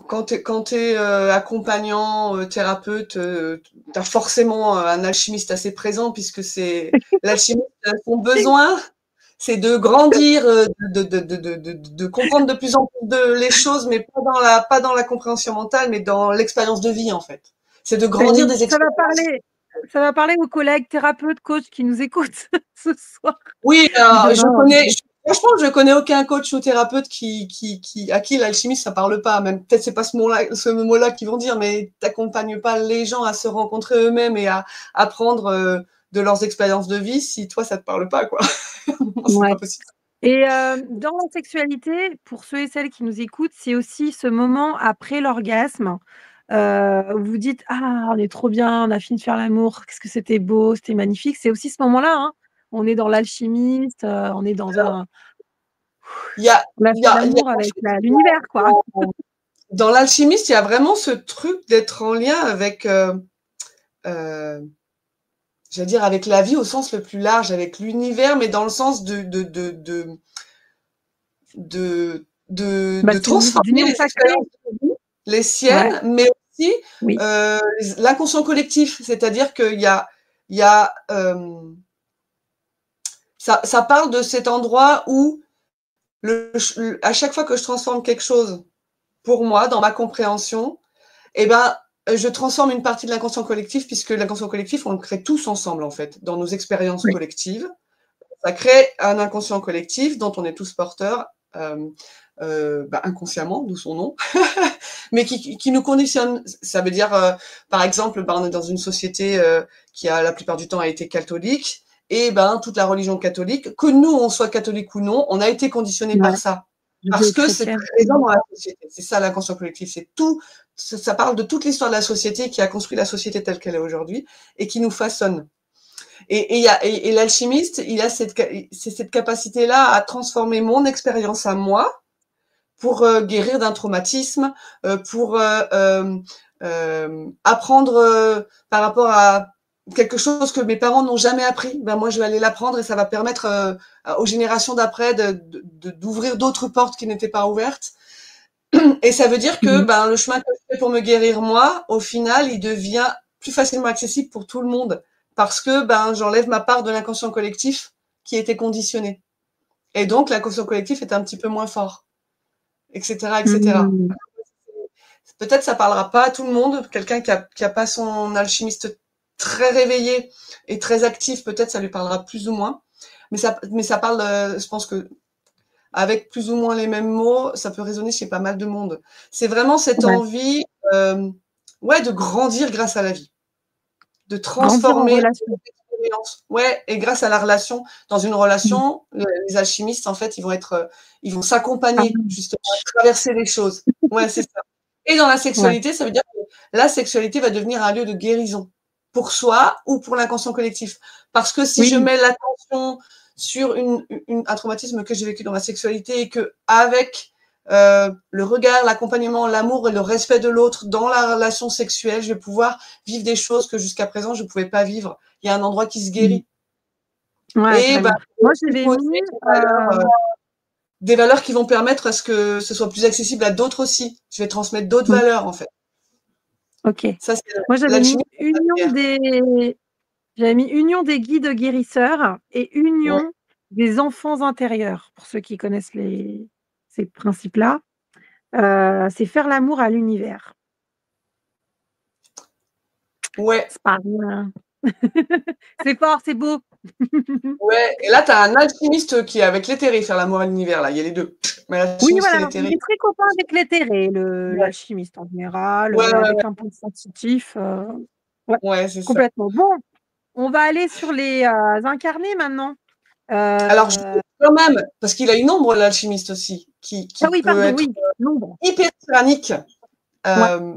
quand t'es accompagnant, thérapeute, tu as forcément un alchimiste assez présent puisque c'est l'alchimiste, son besoin, c'est de grandir, de comprendre de plus en plus les choses, mais pas dans la compréhension mentale, mais dans l'expérience de vie, en fait. C'est de grandir des Ça va expériences. parler ça va parler aux collègues thérapeutes, coachs qui nous écoutent ce soir Oui, ou demain. franchement, je connais aucun coach ou thérapeute à qui l'alchimiste, ça parle pas. Même, peut-être c'est pas ce mot-là qu'ils vont dire, mais t'accompagnes pas les gens à se rencontrer eux-mêmes et à apprendre de leurs expériences de vie si toi, ça te parle pas, quoi. C'est Ouais. pas possible. Et dans la sexualité, pour ceux et celles qui nous écoutent, c'est aussi ce moment après l'orgasme, où vous dites: «Ah, on est trop bien, on a fini de faire l'amour, qu'est-ce que c'était beau, c'était magnifique». C'est aussi ce moment-là, hein. On est dans l'alchimiste, on est dans Alors, un il y a, on a il y fait a, il y a l'amour avec la l'univers, quoi. dans l'alchimiste, il y a vraiment ce truc d'être en lien avec, euh, j'allais dire avec la vie au sens le plus large, avec l'univers, mais dans le sens Bah, de c'est une transformer d'union les sacrée. expériences de vie, les Ouais, siennes, mais aussi oui. euh, l'inconscient collectif. C'est-à-dire il y a ça parle de cet endroit où à chaque fois que je transforme quelque chose pour moi, dans ma compréhension, eh ben, je transforme une partie de l'inconscient collectif, puisque l'inconscient collectif, on le crée tous ensemble, en fait, dans nos expériences Oui. collectives. Ça crée un inconscient collectif dont on est tous porteurs, inconsciemment, d'où son nom, mais qui nous conditionne. Ça veut dire, par exemple, on est dans une société qui a la plupart du temps a été catholique, et toute la religion catholique, que nous on soit catholique ou non, on a été conditionné par Ouais, ça. Parce que c'est judéo-chrétienne. présent dans la société. C'est ça l'inconscient collectif. C'est tout. Ça parle de toute l'histoire de la société qui a construit la société telle qu'elle est aujourd'hui et qui nous façonne. Et l'alchimiste, il a cette capacité-là à transformer mon expérience à moi pour guérir d'un traumatisme, pour apprendre par rapport à quelque chose que mes parents n'ont jamais appris. Ben moi, je vais aller l'apprendre et ça va permettre aux générations d'après d'ouvrir d'autres portes qui n'étaient pas ouvertes. Et ça veut dire que Mmh. le chemin que je fais pour me guérir moi, au final, il devient plus facilement accessible pour tout le monde parce que j'enlève ma part de l'inconscient collectif qui était conditionné. Et donc l'inconscient collectif est un petit peu moins fort, etc., etc. Mmh. Peut-être ça parlera pas à tout le monde. Quelqu'un qui a pas son alchimiste très réveillé et très actif, peut-être ça lui parlera plus ou moins. Mais ça parle, je pense que avec plus ou moins les mêmes mots, ça peut résonner chez pas mal de monde. C'est vraiment cette Ouais. envie, ouais, de grandir grâce à la vie, de Grandir en transformer relation. l'expérience. Ouais, et grâce à la relation, dans une Mmh. relation, les alchimistes, en fait, ils vont Ah s'accompagner oui. justement à traverser les choses. Ouais, c'est ça. Et dans la Ouais. sexualité, ça veut dire que la sexualité va devenir un lieu de guérison pour soi ou pour l'inconscient collectif. Parce que si je Oui. mets l'attention sur un traumatisme que j'ai vécu dans ma sexualité et que avec le regard, l'accompagnement, l'amour et le respect de l'autre dans la relation sexuelle, je vais pouvoir vivre des choses que jusqu'à présent je ne pouvais pas vivre. Il y a un endroit qui se Mmh. guérit. Ouais, Et bah, carrément. Moi, il j'avais faut aussi mis, des valeurs qui vont permettre à ce que ce soit plus accessible à d'autres aussi. Je vais transmettre d'autres mmh, valeurs en fait. OK. Ça, c'est Moi, j'avais mis l'alchimie, c'est la pierre. union des guides guérisseurs et Ouais, union des enfants intérieurs, pour ceux qui connaissent ces principes-là. C'est faire l'amour à l'univers. ouais, C'est pas rien. C'est fort, c'est beau. ouais. Et là, tu as un alchimiste qui est avec l'éthéré, faire l'amour à l'univers, là. Il y a les deux. Mais Oui, l'alchimiste et voilà, il l'éthéré. est très copain avec l'éthéré, Ouais, l'alchimiste en général, ouais, mais ouais, ouais, avec un peu de sensitif, ouais, ouais, c'est ça. complètement. Bon, on va aller sur les, incarnés maintenant. Alors, Ah quand même, parce qu'il a une ombre, l'alchimiste aussi, qui oui, peut pardon, être oui, l'ombre. hyper tyrannique. Ouais. Euh,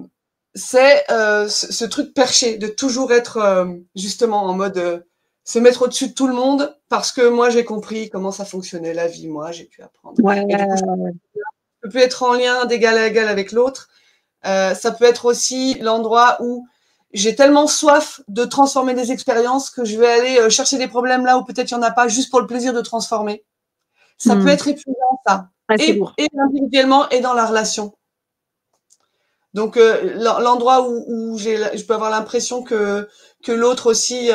c'est ce truc perché, de toujours être justement en mode se mettre au-dessus de tout le monde, parce que moi, j'ai compris comment ça fonctionnait la vie, moi, j'ai pu apprendre. Et du coup, je Ouais. peux plus être en lien d'égal à égal avec l'autre. Ça peut être aussi l'endroit où j'ai tellement soif de transformer des expériences que je vais aller chercher des problèmes là où peut-être il n'y en a pas, juste pour le plaisir de transformer. Ça peut Mmh. être épuisant, ça. Ouais, c'est lourd. Et individuellement et dans la relation. Donc l'endroit où je peux avoir l'impression que l'autre aussi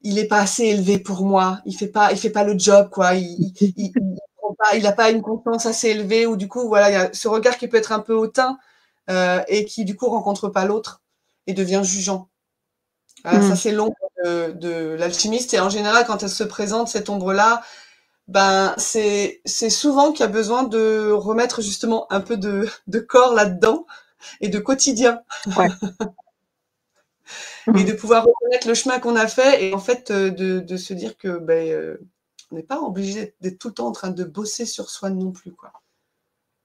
il est pas assez élevé pour moi, il fait pas le job quoi, il a pas une conscience assez élevée ou du coup voilà il y a ce regard qui peut être un peu hautain et qui du coup rencontre pas l'autre et devient jugeant. Voilà, ça Mmh. c'est l'ombre de l'alchimiste et en général quand elle se présente cette ombre là, ben c'est souvent qu'il y a besoin de remettre justement un peu de corps là-dedans et de quotidien Ouais. et Mmh. de pouvoir reconnaître le chemin qu'on a fait et en fait de se dire que on n'est pas obligé d'être tout le temps en train de bosser sur soi non plus quoi.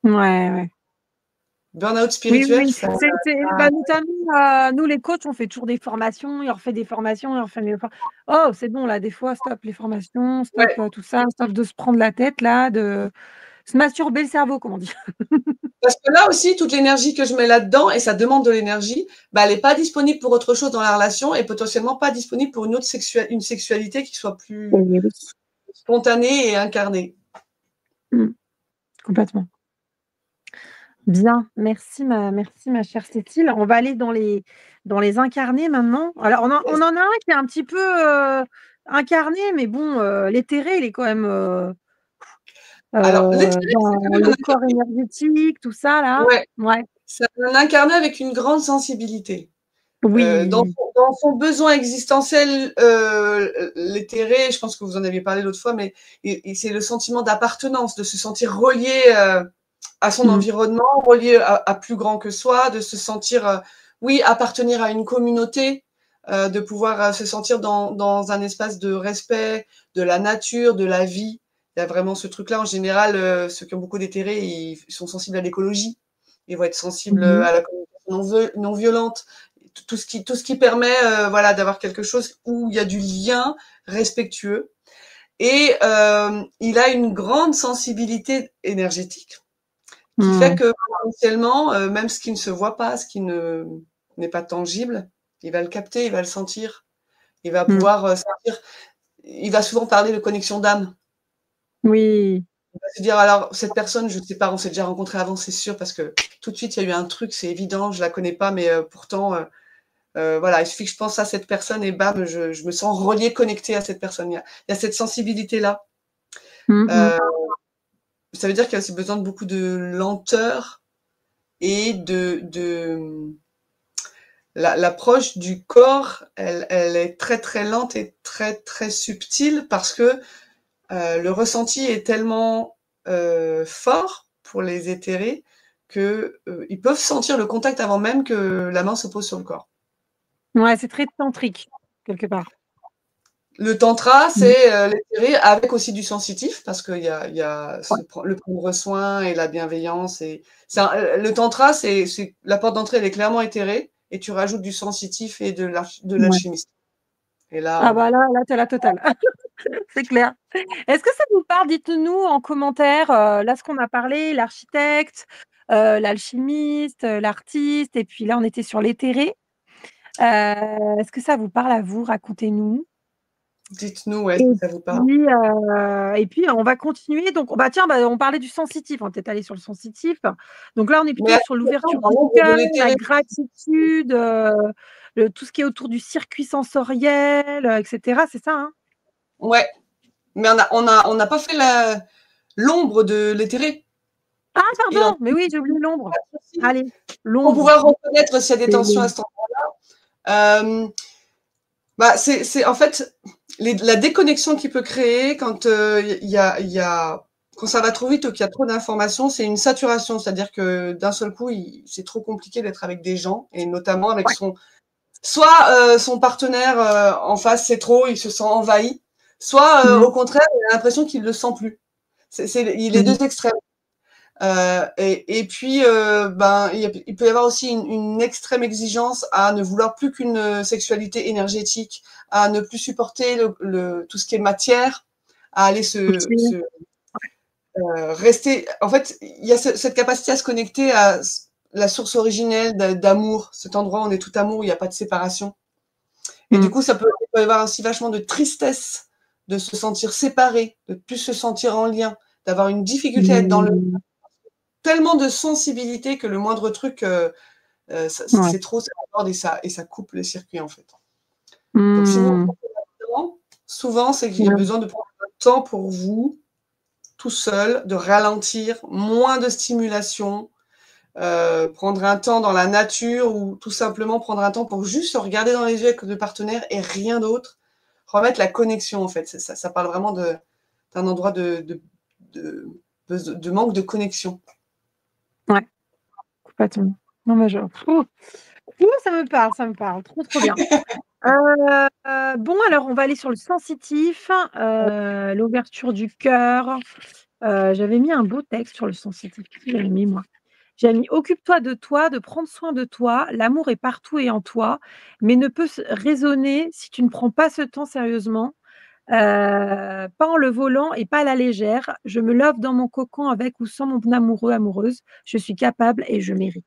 Ouais, ouais. Burn-out Oui, oui, spirituel, oui. ça C'est bah, notamment, nous les coachs, on fait toujours des formations et on refait des formations et on fait des for oh, c'est bon là, des fois, stop les formations, stop, ouais, tout ça, stop de se prendre la tête là, de se masturber le cerveau, comme on dit. parce que là aussi toute l'énergie que je mets là-dedans et ça demande de l'énergie, bah, elle est pas disponible pour autre chose dans la relation et potentiellement pas disponible pour une sexualité qui soit plus Oui, oui. spontanée et incarnée. Mmh, complètement. Bien, merci ma chère Cécile. On va aller dans les incarnés maintenant. Alors Yes. on en a un qui est un petit peu, incarné, mais bon, l'éthéré, il est quand même, Alors l'éthéré, c'est quand dans même un le corps incarné. énergétique, tout ça là. Ouais, Ouais. c'est un incarné avec une grande sensibilité. Oui. Dans son besoin existentiel, l'éthéré, je pense que vous en aviez parlé l'autre fois, mais et c'est le sentiment d'appartenance, de se sentir relié à son Mmh. environnement, relié à plus grand que soi, de se sentir, oui, appartenir à une communauté, de pouvoir se sentir dans un espace de respect de la nature, de la vie. Il y a vraiment ce truc-là. En général, ceux qui ont beaucoup d'éthéré, ils sont sensibles à l'écologie. Ils vont être sensibles Mmh mh. à la communication non violente tout ce qui permet voilà d'avoir quelque chose où il y a du lien respectueux et il a une grande sensibilité énergétique qui fait Mmh. que potentiellement même ce qui ne se voit pas, ce qui ne n'est pas tangible, il va le capter, il va le sentir, il va Mmh. pouvoir sentir. Il va souvent parler de connexion d'âme. Oui. Il va se dire alors cette personne, je ne sais pas, on s'est déjà rencontré avant, c'est sûr parce que tout de suite il y a eu un truc, c'est évident, je la connais pas, mais pourtant voilà, il suffit que je pense à cette personne et bam, je me sens reliée, connectée à cette personne. Il y a cette sensibilité-là. Mmh mh. Euh, Ça veut dire qu'il y a aussi besoin de beaucoup de lenteur et l'approche du corps, elle est très très lente et très très subtile parce que le ressenti est tellement fort pour les éthérés que ils peuvent sentir le contact avant même que la main se pose sur le corps. Ouais, c'est très tantrique, quelque part. Le tantra, Mmh. c'est l'éthéré avec aussi du sensitif, parce qu'il y a Ouais. le prendre soin et la bienveillance. Le tantra, la porte d'entrée, elle est clairement éthérée, et tu rajoutes du sensitif et de Ouais. l'alchimiste. Et là, Ah bah là, tu la totale. C'est clair. Est-ce que ça vous parle? Dites-nous en commentaire, là, ce qu'on a parlé, l'architecte, l'alchimiste, l'artiste et puis là, on était sur l'éthéré. Est-ce que ça vous parle à vous? Racontez-nous. dites-nous, ouais, Et si ça vous parle. puis on va continuer donc bah, tiens, bah, on parlait du sensitif, on va peut-être aller sur le sensitif. Donc là, on est Mais plutôt sur attention, l'ouverture dans du l'ombre de cœur, la l'éthéré. gratitude, le tout ce qui est autour du circuit sensoriel, et cetera, c'est ça, hein? Ouais, mais on n'a pas fait l'ombre de l'éthéré. Ah Et en pardon, mais oui, j'ai oublié l'ombre. aussi, Allez, pour l'ombre. pouvoir reconnaître s'il y a des C'est tensions à cet endroit-là. Bah, c'est en fait la déconnexion qu'il peut créer quand quand ça va trop vite ou qu'il y a trop d'informations, c'est une saturation. C'est-à-dire que d'un seul coup, c'est trop compliqué d'être avec des gens, et notamment avec ouais. son partenaire en face, c'est trop, il se sent envahi, soit Mmh au mh. contraire, il a l'impression qu'il le sent plus. C'est les Mmh. deux extrêmes. Et puis, ben, il peut y avoir aussi une extrême exigence à ne vouloir plus qu'une sexualité énergétique, à ne plus supporter tout ce qui est matière, à aller OK. rester. En fait, il y a cette capacité à se connecter à la source originelle d'amour, cet endroit où on est tout amour, où il n'y a pas de séparation. Et du Mmh. coup, il peut y avoir aussi vachement de tristesse, de se sentir séparé, de plus se sentir en lien, d'avoir une difficulté à être dans Mmh. tellement de sensibilité que le moindre truc, Ouais. c'est trop, ça déborde, et ça coupe les circuits, en fait. Donc si vous Mmh. souvent, c'est que j'ai Ouais. besoin de prendre un temps pour vous, tout seul, de ralentir, moins de stimulation, prendre un temps dans la nature, ou tout simplement prendre un temps pour juste se regarder dans les yeux avec le partenaire et rien d'autre. Remettre la connexion, en fait. Ça parle vraiment d'un endroit de de manque de connexion. Ouais, complètement. Non mais je ça me parle, ça me parle. Trop, trop bien. Bon alors on va aller sur le sensitif, l'ouverture du cœur. J'avais mis un beau texte sur le sensitif. Qu'est-ce que j'avais mis moi? J'avais mis: «Occupe-toi de toi, de prendre soin de toi. L'amour est partout et en toi, mais ne peut se raisonner si tu ne prends pas ce temps sérieusement, pas en le volant et pas à la légère. Je me love dans mon cocon avec ou sans mon amoureux, amoureuse. Je suis capable et je mérite».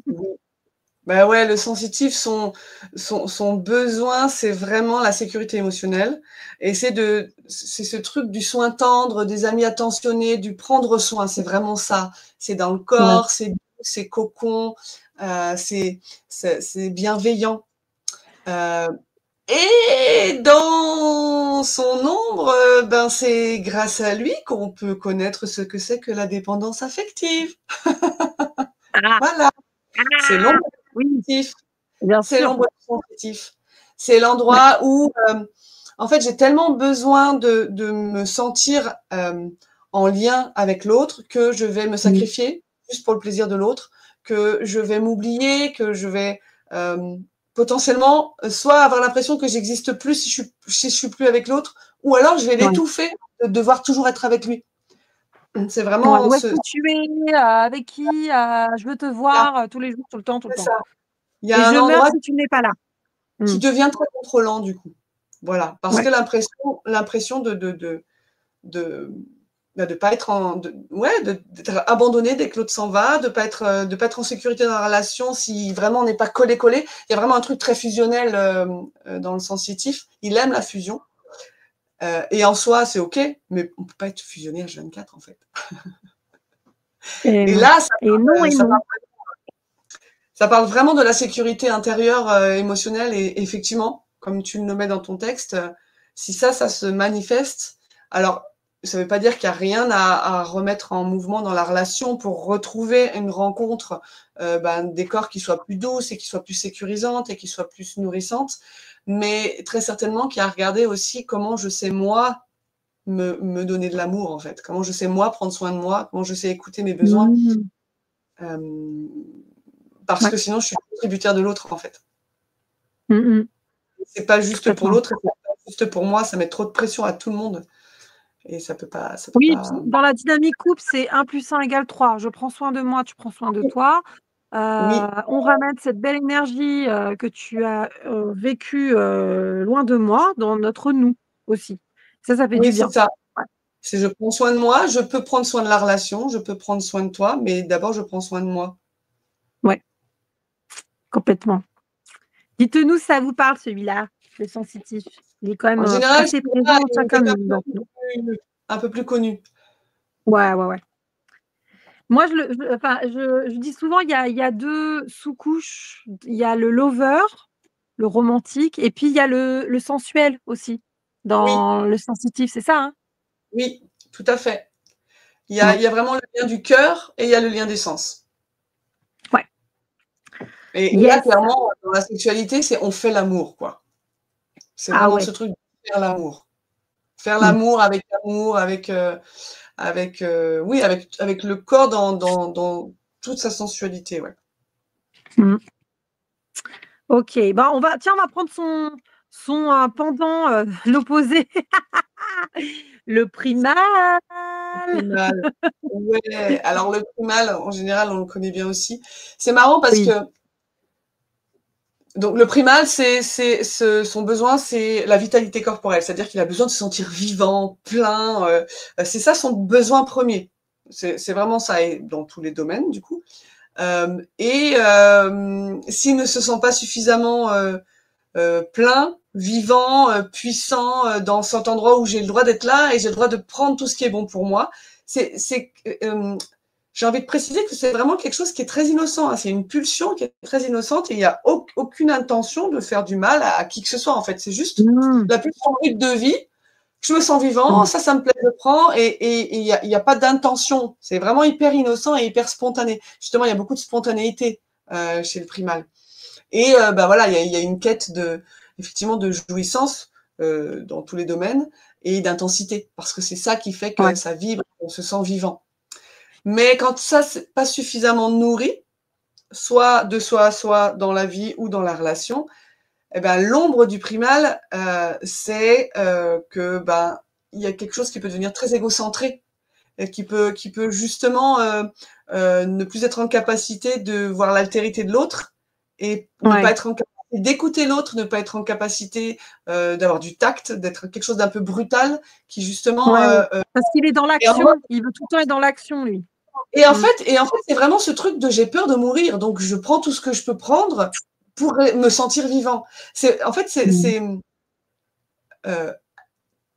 Oui. Bah, ouais, le sensitif, son besoin, c'est vraiment la sécurité émotionnelle, et c'est ce truc du soin tendre, des amis attentionnés, du prendre soin, c'est vraiment ça. C'est dans le Ouais. corps, c'est doux, c'est cocon, c'est bienveillant, heu et dans son ombre, ben, c'est grâce à lui qu'on peut connaître ce que c'est que la dépendance affective. Ah! Voilà, c'est Ah! l'ombre Oui, du sensitif. bien C'est sûr. l'ombre du sensitif. C'est Ouais. l'endroit où, en fait, j'ai tellement besoin de me sentir, en lien avec l'autre, que je vais me Mmh. sacrifier juste pour le plaisir de l'autre, que je vais m'oublier, que je vais, potentiellement, soit avoir l'impression que j'existe plus si je suis plus avec l'autre, ou alors je vais Ouais. l'étouffer de devoir toujours être avec lui. C'est Ouais. vraiment Où est-ce que tu es? Avec qui? Je veux te là, voir, tous les jours, tout le temps, tout le c'est temps ça. Il y et a un je meurs endroit si tu n'es pas là. qui Mmh. devient très contrôlant, du coup. Voilà, parce que Ouais. l'impression de bah, de pas être en de ouais, d'être abandonné dès que l'autre s'en va, de pas être en sécurité dans la relation si vraiment on n'est pas collé. Il y a vraiment un truc très fusionnel, dans le sensitif. Il aime la fusion, et en soi, c'est OK, mais on peut pas être fusionné H24, en fait. Et Et non. là, Et non et non. ça parle vraiment de la sécurité intérieure, émotionnelle, et effectivement, comme tu le mets dans ton texte, si ça se manifeste, alors ça ne veut pas dire qu'il y a rien à remettre en mouvement dans la relation pour retrouver une rencontre, ben, des corps qui soient plus douces et qui soient plus sécurisantes et qui soient plus nourrissantes. Mais très certainement qu'il y a à regarder aussi comment je sais moi me donner de l'amour, en fait. Comment je sais moi prendre soin de moi, comment je sais écouter mes besoins, Mmh. hem parce Ouais. que sinon je suis tributaire de l'autre, en fait. Mmh mh. C'est pas juste pour Complètement. l'autre, et c'est pas juste pour moi, ça met trop de pression à tout le monde et ça peut pas Oui, dans la dynamique couple, c'est 1 + 1 = 3. Je prends soin de moi, tu prends soin de toi. oui, On ramène cette belle énergie, que tu as, vécue, loin de moi, dans notre nous aussi. Ça fait du oui, c'est bien. ça. Ouais, C'est je prends soin de moi, je peux prendre soin de la relation, je peux prendre soin de toi, mais d'abord je prends soin de moi. ouais, complètement. Dites-nous si ça vous parle celui-là, le sensitif. Il est quand même, En général, assez celui-là présent dans est chacun peut-être de nous d'entre nous. un peu plus connu. Ouais, ouais, ouais. Moi, je dis souvent, il y a 2 sous-couches. Il y a le lover, le romantique et puis il y a le sensuel aussi, Oui, dans le sensitif, c'est ça, hein? oui, tout à fait. Mmh. Il y a vraiment le lien du cœur et il y a le lien des sens. Ouais. Et là, Yes. clairement, dans la sexualité, c'est on fait l'amour, quoi. C'est Ah vraiment ce ouais. truc de faire l'amour. Faire Mmh. l'amour avec amour, oui, avec le corps dans toute sa sensualité, ouais. Mmh. OK, bah, on va prendre son, pendant, l'opposé, le primal. Le primal. Ouais, alors le primal, en général, on le connaît bien aussi. C'est marrant parce que Oui, donc le primal, son besoin, c'est la vitalité corporelle, c'est-à-dire qu'il a besoin de se sentir vivant, plein. C'est ça son besoin premier. C'est vraiment ça, et dans tous les domaines du coup. S'il ne se sent pas suffisamment plein, vivant, puissant, dans cet endroit où j'ai le droit d'être là et j'ai le droit de prendre tout ce qui est bon pour moi, c'est j'ai envie de préciser que c'est vraiment quelque chose qui est très innocent, hein. C'est une pulsion qui est très innocente et il n'y a aucune intention de faire du mal à qui que ce soit, en fait. C'est juste mmh, la pulsion brute de vie. Je me sens vivant, mmh, ça me plaît, je prends, et il y a pas d'intention. C'est vraiment hyper innocent et hyper spontané. Justement, il y a beaucoup de spontanéité chez le primal. Et bah voilà, il y a une quête effectivement, de jouissance dans tous les domaines et d'intensité, parce que c'est ça qui fait que ouais, ça vibre, on se sent vivant. Mais quand ça, c'est pas suffisamment nourri, soit de soi à soi dans la vie ou dans la relation, eh ben, l'ombre du primal, c'est que ben, il y a quelque chose qui peut devenir très égocentré et qui peut justement ne plus être en capacité de voir l'altérité de l'autre et ne pas ouais. être en capacité d'écouter l'autre, ne pas être en capacité d'avoir du tact, d'être quelque chose d'un peu brutal qui justement Ouais, parce qu'il est dans et en l'action. Il veut tout le temps être dans l'action, lui. Mmh. et en fait, c'est vraiment ce truc de j'ai peur de mourir, donc je prends tout ce que je peux prendre pour me sentir vivant. En fait, Mmh. euh,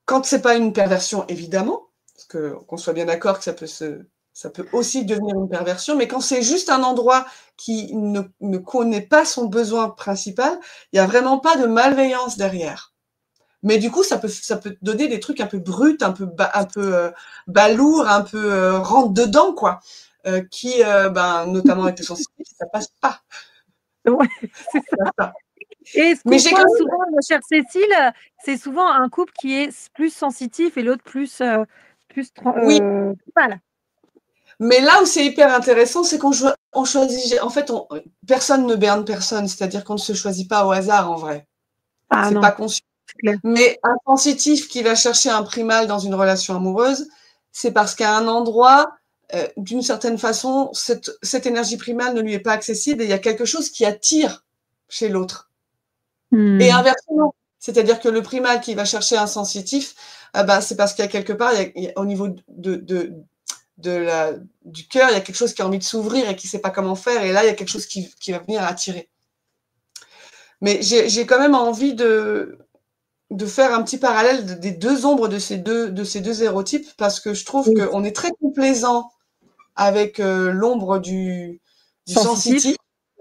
quand c'est pas une perversion, évidemment, parce que qu'on soit bien d'accord que ça peut aussi devenir une perversion, mais quand c'est juste un endroit qui ne connaît pas son besoin principal, il y a vraiment pas de malveillance derrière. Mais du coup, ça peut donner des trucs un peu bruts, un peu balourds, un peu rentre dedans, quoi, qui, ben, notamment avec les sensitifs, ça passe pas. Ouais, c'est Ça passe ça. pas. Et ce Mais qu'on j'ai voit quand même, souvent, ma chère Cécile, c'est souvent un couple qui est plus sensitif et l'autre oui. voilà. Mais là où c'est hyper intéressant, c'est on choisit, en fait, personne ne berne personne, c'est-à-dire qu'on ne se choisit pas au hasard en vrai. Ah C'est pas non, conscient. c'est clair. Mais un sensitif qui va chercher un primal dans une relation amoureuse, c'est parce qu'à un endroit, d'une certaine façon, cette énergie primale ne lui est pas accessible et il y a quelque chose qui attire chez l'autre. Et Mmh. inversement, c'est-à-dire que le primal qui va chercher un sensitif, ben, c'est parce qu'il y a quelque part, au niveau de la, du cœur, il y a quelque chose qui a envie de s'ouvrir et qui ne sait pas comment faire. Et là, il y a quelque chose qui va venir attirer. Mais j'ai quand même envie de faire un petit parallèle des deux ombres de ces deux hérotypes parce que je trouve Oui, qu'on est très complaisant avec l'ombre du sensitif, sensitif.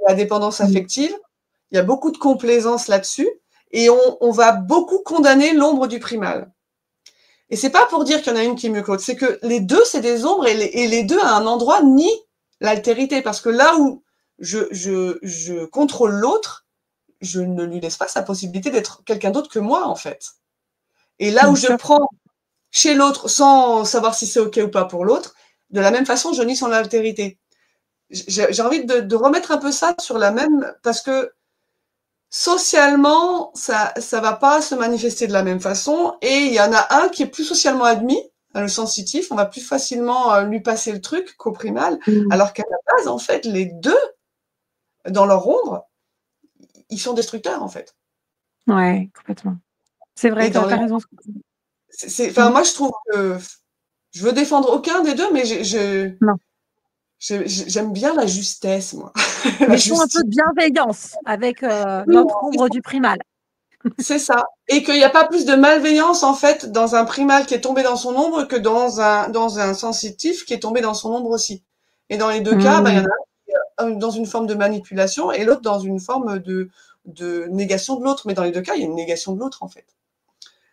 la dépendance Mmh. affective. Il y a beaucoup de complaisance là-dessus et on va beaucoup condamner l'ombre du primal. Et c'est pas pour dire qu'il y en a une qui est mieux que l'autre, c'est que les deux, c'est des ombres et les deux, à un endroit, nient l'altérité. Parce que là où je contrôle l'autre, je ne lui laisse pas sa possibilité d'être quelqu'un d'autre que moi, en fait. Et là Bien où je sûr. prends chez l'autre sans savoir si c'est OK ou pas pour l'autre, de la même façon, je nie son altérité. J'ai envie de remettre un peu ça sur la même, parce que socialement, ça va pas se manifester de la même façon. Et il y en a un qui est plus socialement admis, le sensitif. On va plus facilement lui passer le truc qu'au primal. Mmh. Alors qu'à la base, en fait, les deux, dans leur ombre, ils sont destructeurs, en fait. Ouais, complètement. C'est vrai, Et tu as dans tu les, as raison ce que tu dis. enfin, Mmh. moi, je trouve que je veux défendre aucun des deux, mais Non. j'aime bien la justesse, moi. La Mettons un peu justice. de bienveillance avec, Oui, notre ombre du primal. c'est ça. Et qu'il n'y a pas plus de malveillance, en fait, dans un primal qui est tombé dans son ombre que dans un sensitif qui est tombé dans son ombre aussi. Et dans les deux cas, bah, il y en Mmh. a un dans une forme de manipulation et l'autre dans une forme de négation de l'autre. Mais dans les deux cas, il y a une négation de l'autre, en fait.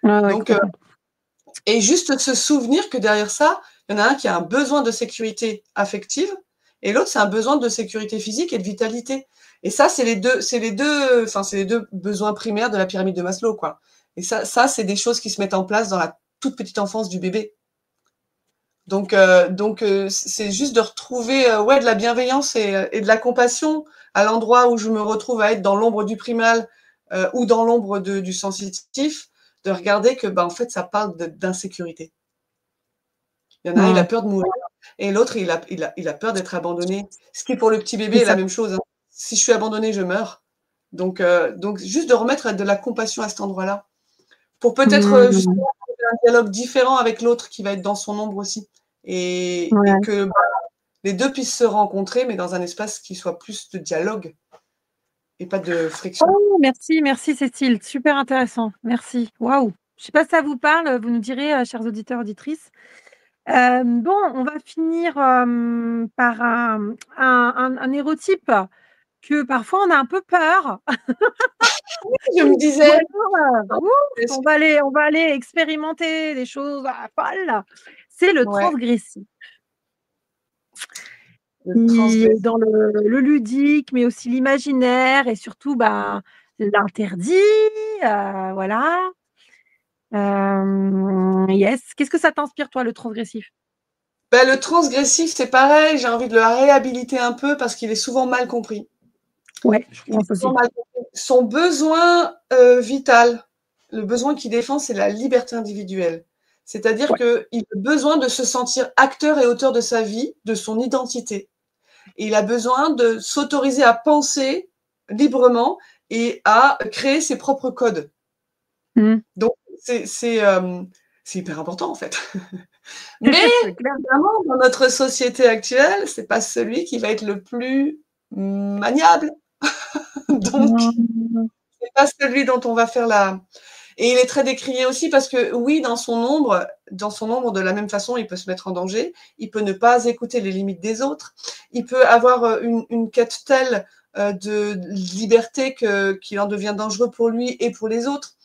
Ouais, ouais, Donc, complètement. et juste se souvenir que derrière ça, il y en a un qui a un besoin de sécurité affective et l'autre, c'est un besoin de sécurité physique et de vitalité. Et ça, enfin, c'est les deux besoins primaires de la pyramide de Maslow, quoi. Et ça, c'est des choses qui se mettent en place dans la toute petite enfance du bébé. Donc, c'est juste de retrouver, ouais, de la bienveillance et de la compassion à l'endroit où je me retrouve à être dans l'ombre du primal ou dans l'ombre du sensitif, de regarder que, bah, en fait, ça parle d'insécurité. Il y en a un, il a Mmh. peur de mourir et l'autre, il a peur d'être abandonné. Ce qui, pour le petit bébé, C'est est la ça. même chose, hein. Si je suis abandonné, je meurs. Donc juste de remettre de la compassion à cet endroit-là, pour peut-être Mmh. justement trouver un dialogue différent avec l'autre qui va être dans son ombre aussi, et Ouais. que bah, les deux puissent se rencontrer, mais dans un espace qui soit plus de dialogue et pas de friction. Oh merci, merci Cécile, super intéressant. Merci. Waouh! Je sais pas si ça vous parle, vous nous direz, chers auditeurs, auditrices. Bon, on va finir, par un hérotype que parfois on a un peu peur. Je me Ou disais, alors, ouf, bien sûr, on va aller expérimenter des choses, folles. C'est le ouais, transgressif, le qui est transgressif. dans le ludique, mais aussi l'imaginaire et surtout, ben, l'interdit, voilà. Yes. Qu'est-ce que ça t'inspire toi, le transgressif? Ben, le transgressif, c'est pareil, j'ai envie de le réhabiliter un peu parce qu'il est souvent mal compris. Ouais, je Il est pense souvent aussi. mal compris. Son besoin vital, le besoin qu'il défend, c'est la liberté individuelle. C'est-à-dire Ouais. qu'il a besoin de se sentir acteur et auteur de sa vie, de son identité. Et il a besoin de s'autoriser à penser librement et à créer ses propres codes. Mmh. Donc, c'est hyper important, en fait. Mais, C'est clair. évidemment, dans notre société actuelle, c'est pas celui qui va être le plus maniable. Donc, Mmh. c'est pas celui dont on va faire la. Et il est très décrié aussi parce que, oui, dans son ombre, de la même façon, il peut se mettre en danger, il peut ne pas écouter les limites des autres, il peut avoir une quête telle de liberté qu'il en devient dangereux pour lui et pour les autres.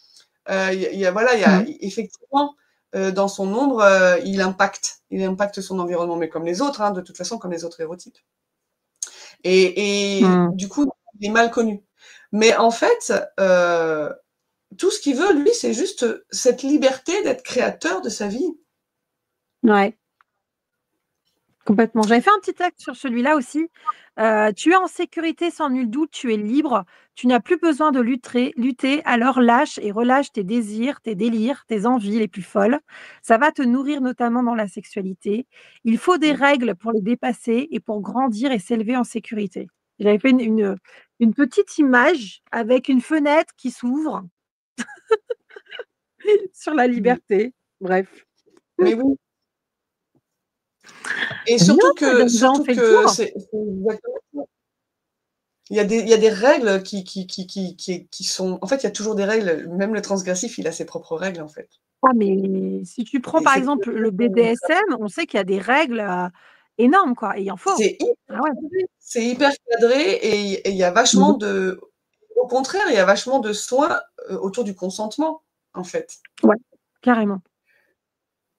Voilà, Mmh. effectivement, dans son ombre, il impacte son environnement, mais comme les autres, hein, de toute façon, comme les autres hérotypes. Et Mmh. du coup, il est mal connu. Mais en fait, tout ce qu'il veut, lui, c'est juste cette liberté d'être créateur de sa vie. Ouais. Complètement. J'avais fait un petit texte sur celui-là aussi. Tu es en sécurité sans nul doute, tu es libre, tu n'as plus besoin de lutter, alors lâche et relâche tes désirs, tes délires, tes envies les plus folles. Ça va te nourrir notamment dans la sexualité. Il faut des règles pour les dépasser et pour grandir et s'élever en sécurité. J'avais fait une petite image avec une fenêtre qui s'ouvre sur la liberté. Bref. Mais oui. Et Bien, donc déjà on surtout fait le que tour. c'est exactement ça. Il y a des règles qui sont. En fait, il y a toujours des règles. Même le transgressif, il a ses propres règles, en fait. Ah mais si tu prends Et par c'est exemple le BDSM, on sait qu'il y a des règles, énormes quoi et il en faut. c'est hyper Ah ouais. cadré. C'est hyper cadré et il y a Mmh. vachement de. Au contraire, il y a vachement de soins autour du consentement, en fait. Ouais, carrément,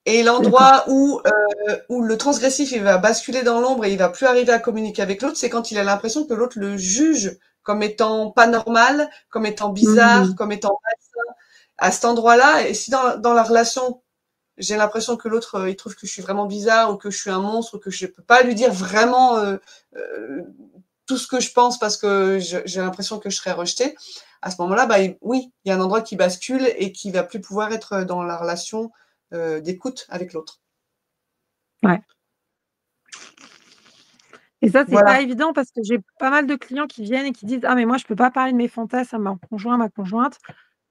Et je suis d'accord. l'endroit où le transgressif, il va basculer dans l'ombre et il va plus arriver à communiquer avec l'autre, c'est quand il a l'impression que l'autre le juge comme étant pas normal, comme étant bizarre, Mmh. comme étant malsain. À cet endroit-là, et si dans la relation, j'ai l'impression que l'autre, il trouve que je suis vraiment bizarre ou que je suis un monstre ou que je peux pas lui dire vraiment tout ce que je pense parce que j'ai l'impression que je serais rejetée. à ce moment-là, bah, oui, il y a un endroit qui bascule et qui va plus pouvoir être dans la relation d'écoute avec l'autre. Ouais. Et ça, c'est pas Voilà. évident parce que j'ai pas mal de clients qui viennent et qui disent: «Ah mais moi je peux pas parler de mes fantasmes à mon conjoint, ma conjointe,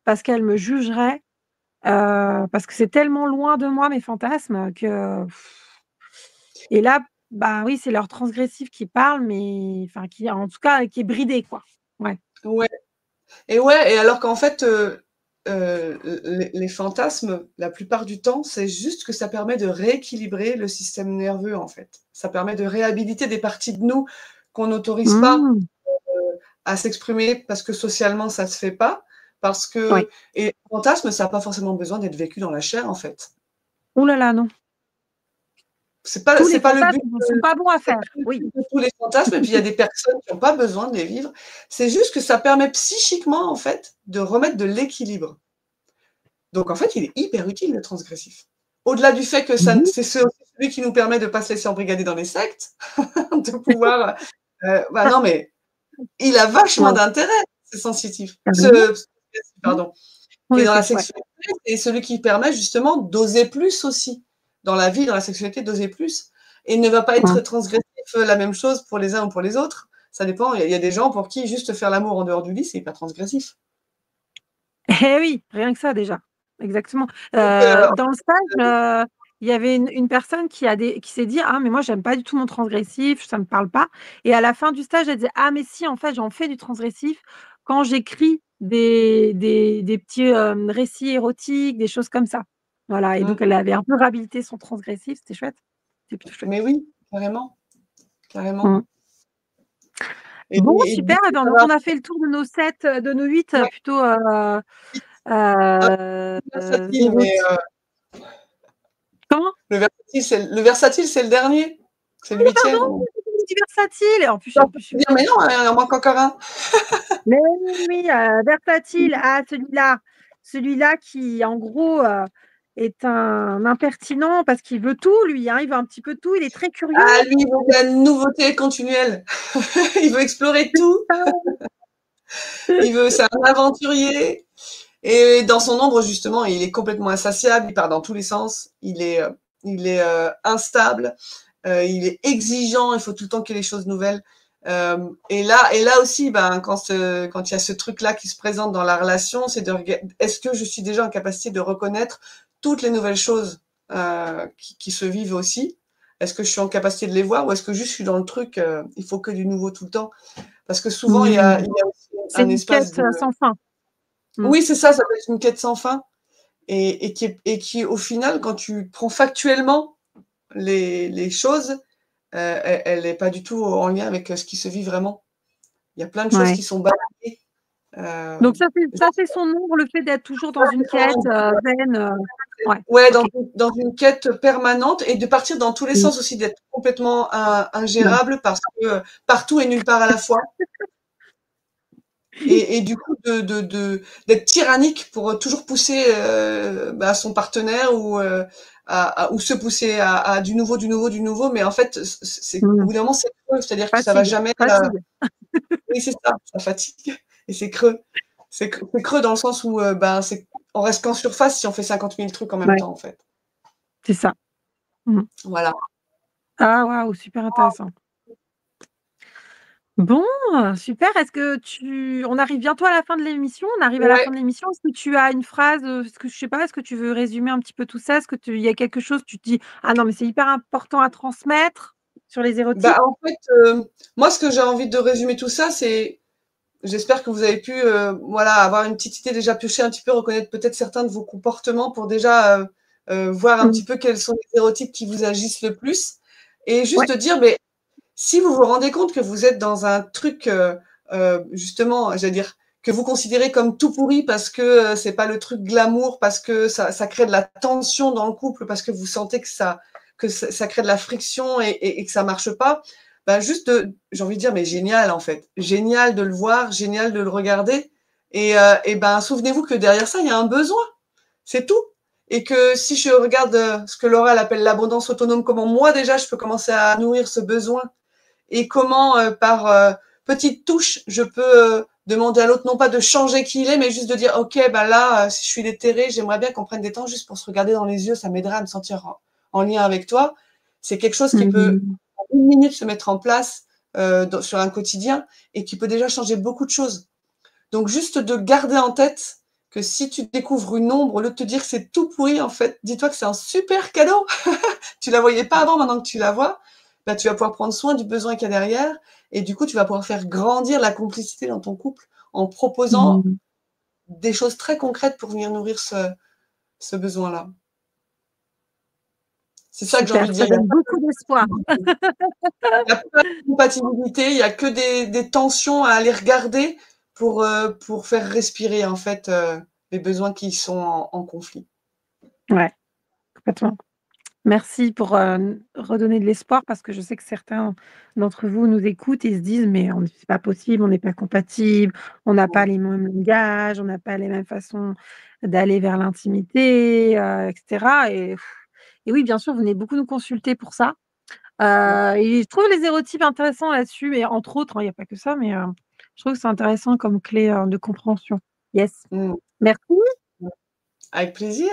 parce qu'elle me jugerait, parce que c'est tellement loin de moi mes fantasmes que» et là, bah, oui, c'est leur transgressif qui parle, mais enfin qui en tout cas qui est bridé quoi. Ouais. Ouais. Et alors qu'en fait, les fantasmes, la plupart du temps, c'est juste que ça permet de rééquilibrer le système nerveux, en fait. Ça permet de réhabiliter des parties de nous qu'on n'autorise pas Mmh. à s'exprimer parce que socialement ça se fait pas, parce Ouais. que et le fantasme, ça a pas forcément besoin d'être vécu dans la chair, en fait. Ouh là là, non. Tous les C'est pas le but, fantasmes ne sont pas bons à c'est faire. pas le Oui. but de tous les fantasmes et puis il y a des personnes qui ont pas besoin de les vivre. C'est juste que ça permet psychiquement, en fait, de remettre de l'équilibre. Donc en fait, il est hyper utile le transgressif. Au-delà du fait que ça Mmh. c'est celui qui nous permet de pas se laisser embrigader dans les sectes, de pouvoir, bah, non mais il a vachement Ouais, d'intérêt, ce sensitif, carrément. Mmh. pardon. Et dans la Progressif, ouais. sexualité, c'est celui qui permet justement d'oser plus aussi. Dans la vie, dans la sexualité, d'oser plus. Et il ne va pas être Ouais. transgressif, la même chose pour les uns ou pour les autres. Ça dépend, il y a des gens pour qui juste faire l'amour en dehors du lit, c'est pas transgressif. Eh oui, rien que ça déjà. Exactement. Donc Dans le stage, il y avait une personne qui s'est dit: «Ah mais moi j'aime pas du tout mon transgressif, ça me parle pas» et à la fin du stage, elle disait: «Ah mais si en fait j'en fais du transgressif quand j'écris des petits, récits érotiques, des choses comme ça». Voilà et donc mmh, elle avait un peu réhabilité son transgressif, c'était chouette. C'était plutôt chouette. mais oui, carrément, carrément. Mmh. Bon Et du super et coup, ben ça donc va on a fait le tour de nos 7, de nos 8 ouais, plutôt, vite. Ah, versatile, mais érotiques. Comment? le versatile, c'est le dernier. C'est le Pardon, 8e. multi versatile et Non, en plus je suis dire: «Mais non, il en manque encore un». mais oui, oui, versatile, ah celui-là qui en gros, est un impertinent parce qu'il veut tout lui, hein, il veut un petit peu tout, il est très curieux. Ah lui, il veut de la nouveauté continuelle. Il veut explorer tout. C'est un aventurier. Et dans son ombre, justement, il est complètement insatiable, il part dans tous les sens, il est instable, il est exigeant, il faut tout le temps qu'il y ait des choses nouvelles. Et là aussi, ben, quand il y a ce truc-là qui se présente dans la relation, c'est de regarder, est-ce que je suis déjà en capacité de reconnaître toutes les nouvelles choses qui se vivent aussi? Est-ce que je suis en capacité de les voir ou est-ce que juste je suis dans le truc, il faut que du nouveau tout le temps? Parce que souvent, Mmh. il y a aussi C'est un une espace quête, de... sans fin. Mmh. Oui, c'est ça peut être une quête sans fin et qui, au final, quand tu prends factuellement les choses, elle est pas du tout en lien avec ce qui se vit vraiment. Il y a plein de choses Ouais. qui sont balayées. Euh, Donc ça c'est son ombre, le fait d'être toujours dans une quête, vaine, ouais, Ouais, OK. dans une quête permanente et de partir dans tous les Mmh. sens aussi, d'être complètement Ouais. ingérable parce que partout et nulle part à la fois. Et du coup, d'être tyrannique pour toujours pousser bah, son partenaire ou se pousser à du nouveau, du nouveau, du nouveau. Mais en fait, au Mmh. bout d'un moment, c'est creux. C'est-à-dire que ça va Fatigue, jamais. fatigue. Oui, c'est ça, ça fatigue. Et c'est creux. C'est creux dans le sens où ben, on reste qu'en surface si on fait 50 000 trucs en même Ouais, temps, en fait. c'est ça. Mmh. Voilà. Ah waouh, super intéressant. Bon, super. Est-ce que on arrive bientôt à la fin de l'émission, on arrive à la Ouais. fin de l'émission. Est-ce que tu as une phrase, est-ce que je sais pas, est-ce que tu veux résumer un petit peu tout ça? Est-ce que il y a quelque chose, tu te dis: «Ah non, mais c'est hyper important à transmettre» sur les Bah, érotiques? en fait, moi, ce que j'ai envie de résumer tout ça, c'est j'espère que vous avez pu, voilà, avoir une petite idée, déjà piocher un petit peu, reconnaître peut-être certains de vos comportements pour déjà, voir un Mmh. petit peu quels sont les stéréotypes qui vous agissent le plus et Ouais. juste dire, mais si vous vous rendez compte que vous êtes dans un truc, justement, j'allais dire, que vous considérez comme tout pourri parce que, c'est pas le truc glamour, parce que ça crée de la tension dans le couple, parce que vous sentez que ça crée de la friction et que ça marche pas, bah, juste j'ai envie de dire, mais génial, en fait. Génial de le voir, génial de le regarder et ben, souvenez-vous que derrière ça, il y a un besoin, c'est tout et que si je regarde, ce que Laura elle appelle l'abondance autonome, comment moi déjà je peux commencer à nourrir ce besoin et comment par petites touches je peux demander à l'autre non pas de changer qui il est, mais juste de dire ok, bah là, si je suis déterrée, j'aimerais bien qu'on prenne des temps juste pour se regarder dans les yeux, ça m'aiderait à me sentir en lien avec toi. C'est quelque chose qui peut Mmh. en 1 minute se mettre en place sur un quotidien et qui peut déjà changer beaucoup de choses. Donc juste de garder en tête que si tu découvres une ombre, au lieu de te dire que c'est tout pourri, en fait, dis-toi que c'est un super cadeau. Tu la voyais pas avant, maintenant que tu la vois, bah, tu vas pouvoir prendre soin du besoin qu'il y a derrière. Et du coup, tu vas pouvoir faire grandir la complicité dans ton couple en proposant Mmh. des choses très concrètes pour venir nourrir ce besoin-là. C'est ça que j'ai envie Super, de dire. ça donne beaucoup d'espoir. Il n'y a pas de compatibilité, il n'y a que des tensions à aller regarder pour faire respirer en fait les besoins qui sont en conflit. Ouais, complètement. Merci pour, redonner de l'espoir parce que je sais que certains d'entre vous nous écoutent et se disent: «Mais on c'est pas possible, on n'est pas compatibles, on n'a pas les mêmes langages, on n'a pas les mêmes façons d'aller vers l'intimité», et cetera et oui, bien sûr, vous venez beaucoup nous consulter pour ça, et je trouve les stéréotypes intéressants là-dessus et entre autres, hein, il y a pas que ça, mais je trouve que c'est intéressant comme clé, de compréhension. Yes. Mm. Merci. Avec plaisir.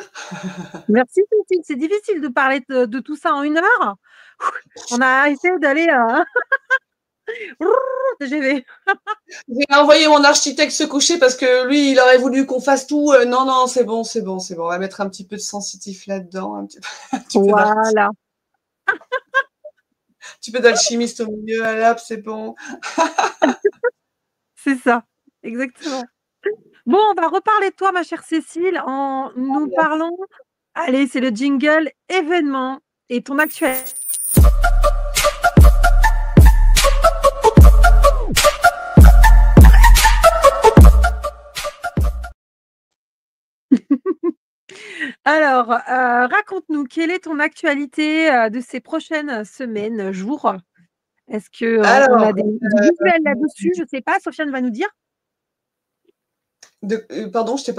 Merci Cécile, c'est difficile de parler de tout ça en 1 heure. On a essayé d'aller, TGV. J'ai envoyé mon architecte se coucher parce que lui, il aurait voulu qu'on fasse tout. Non, non, c'est bon, c'est bon, c'est bon. On va mettre un petit peu de sensitif là-dedans, un petit peu Voilà, un petit peu d'alchimiste au milieu. Allez hop, c'est bon. c'est ça, exactement. Bon, on va reparler de toi, ma chère Cécile, en nous parlant allez, c'est le jingle événement et ton actualité. Alors, raconte-nous, quelle est ton actualité, de ces prochaines semaines, jours? Est-ce qu'on a Alors, des visuels là-dessus? Je sais pas, Sofiane va nous dire. pardon, j'ai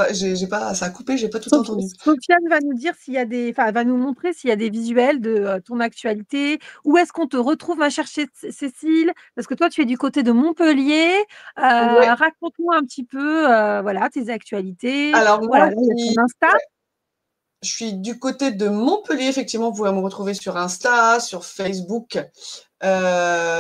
pas, ça a coupé, j'ai pas tout entendu. Sofiane va nous dire s'il y a des enfin, va nous montrer s'il y a des visuels de, ton actualité. Où est-ce qu'on te retrouve, ma chère Cécile? Parce que toi, tu es du côté de Montpellier. Ouais. Raconte-nous un petit peu, voilà, tes actualités. Alors moi, Voilà, là, il y a ton Insta. je suis du côté de Montpellier. Effectivement, vous pouvez me retrouver sur Insta, sur Facebook,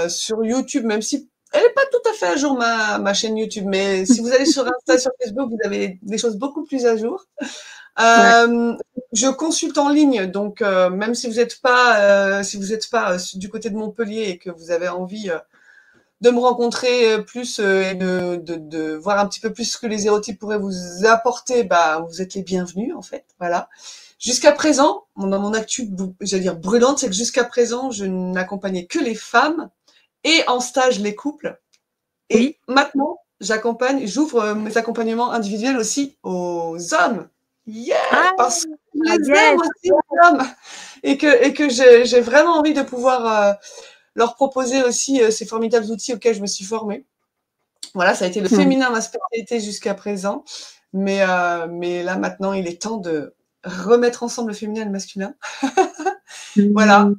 sur YouTube, même si elle est pas tout à fait à jour ma chaîne YouTube. Mais si vous allez sur Insta, sur Facebook, vous avez des choses beaucoup plus à jour. Ouais. Je consulte en ligne, donc même si vous n'êtes pas, du côté de Montpellier et que vous avez envie de me rencontrer plus et de voir un petit peu plus ce que les stéréotypes pourraient vous apporter, bah vous êtes les bienvenus en fait. Voilà. Jusqu'à présent, mon actu, j'allais dire brûlante, c'est que jusqu'à présent, je n'accompagnais que les femmes et en stage les couples. Oui. Et maintenant, j'ouvre mes accompagnements individuels aussi aux hommes. Yeah! Ah! Parce que je les aime Yes! aussi, les hommes. Et que j'ai vraiment envie de pouvoir leur proposer aussi ces formidables outils auxquels je me suis formée. Voilà, ça a été le Mmh. féminin ma spécialité jusqu'à présent. Mais là, maintenant, il est temps de remettre ensemble le féminin et le masculin. Voilà, Mmh.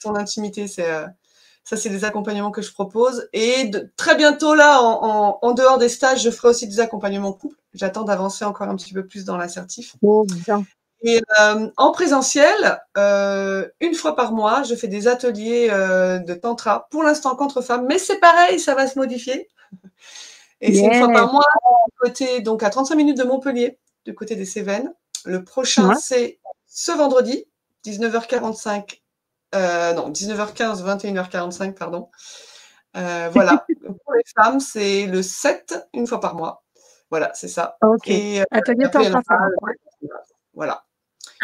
ton intimité, ça, c'est des accompagnements que je propose. Et très bientôt, là, en dehors des stages, je ferai aussi des accompagnements couple. J'attends d'avancer encore un petit peu plus dans l'assertif. Trop bien. Et en présentiel, 1 fois par mois, je fais des ateliers de tantra. Pour l'instant, qu'entre femmes, mais c'est pareil, ça va se modifier. Et c'est 1 fois par Yes! mois, côté, donc à 35 minutes de Montpellier, du côté des Cévennes. Le prochain, Ouais. c'est ce vendredi, 19h45, non, 19h15, 21h45, pardon. Voilà. Pour les femmes, c'est le 7, 1 fois par mois. Voilà, c'est ça. OK. Et Atelier après, il y en tantra aura, femme. Ouais. voilà.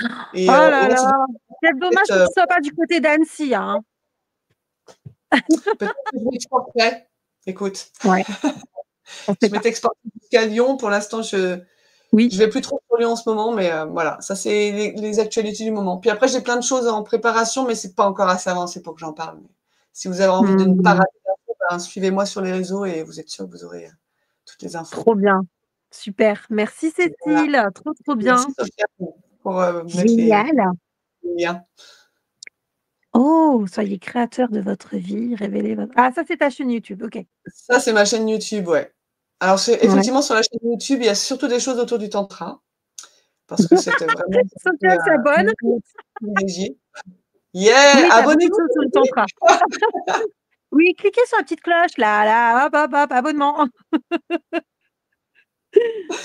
Oh Et là là, c'est là! Quel dommage que tu sois pas du côté d'Annecy, hein. peut-être que je m'exporterai. Écoute, Ouais, on sait je pas. m'étais exportée jusqu'à Lyon. Pour l'instant, Oui. je vais plus trop sur Lyon en ce moment, mais voilà, ça c'est les actualités du moment. Puis après, j'ai plein de choses en préparation, mais c'est pas encore assez avancé pour que j'en parle. Mais si vous avez envie de ne pas Mmh. rater l'info, ben, suivez-moi sur les réseaux et vous êtes sûr que vous aurez toutes les infos. Trop bien. Super. Merci Voilà. Cécile, trop, trop bien. Merci Sophia pour mettre Génial. les liens. Oh, soyez créateur de votre vie, révélez votre ça c'est ta chaîne YouTube, OK. Ça, c'est ma chaîne YouTube, ouais. Alors c'est Ouais. effectivement sur la chaîne YouTube, il y a surtout des choses autour du tantra, parce que c'était vraiment Sophia s'abonne. privilégié. Yeah! Oui, tu as beaucoup de Abonnez-vous! choses sur le tantra. Oui, cliquez sur la petite cloche là, hop, hop, hop, abonnement.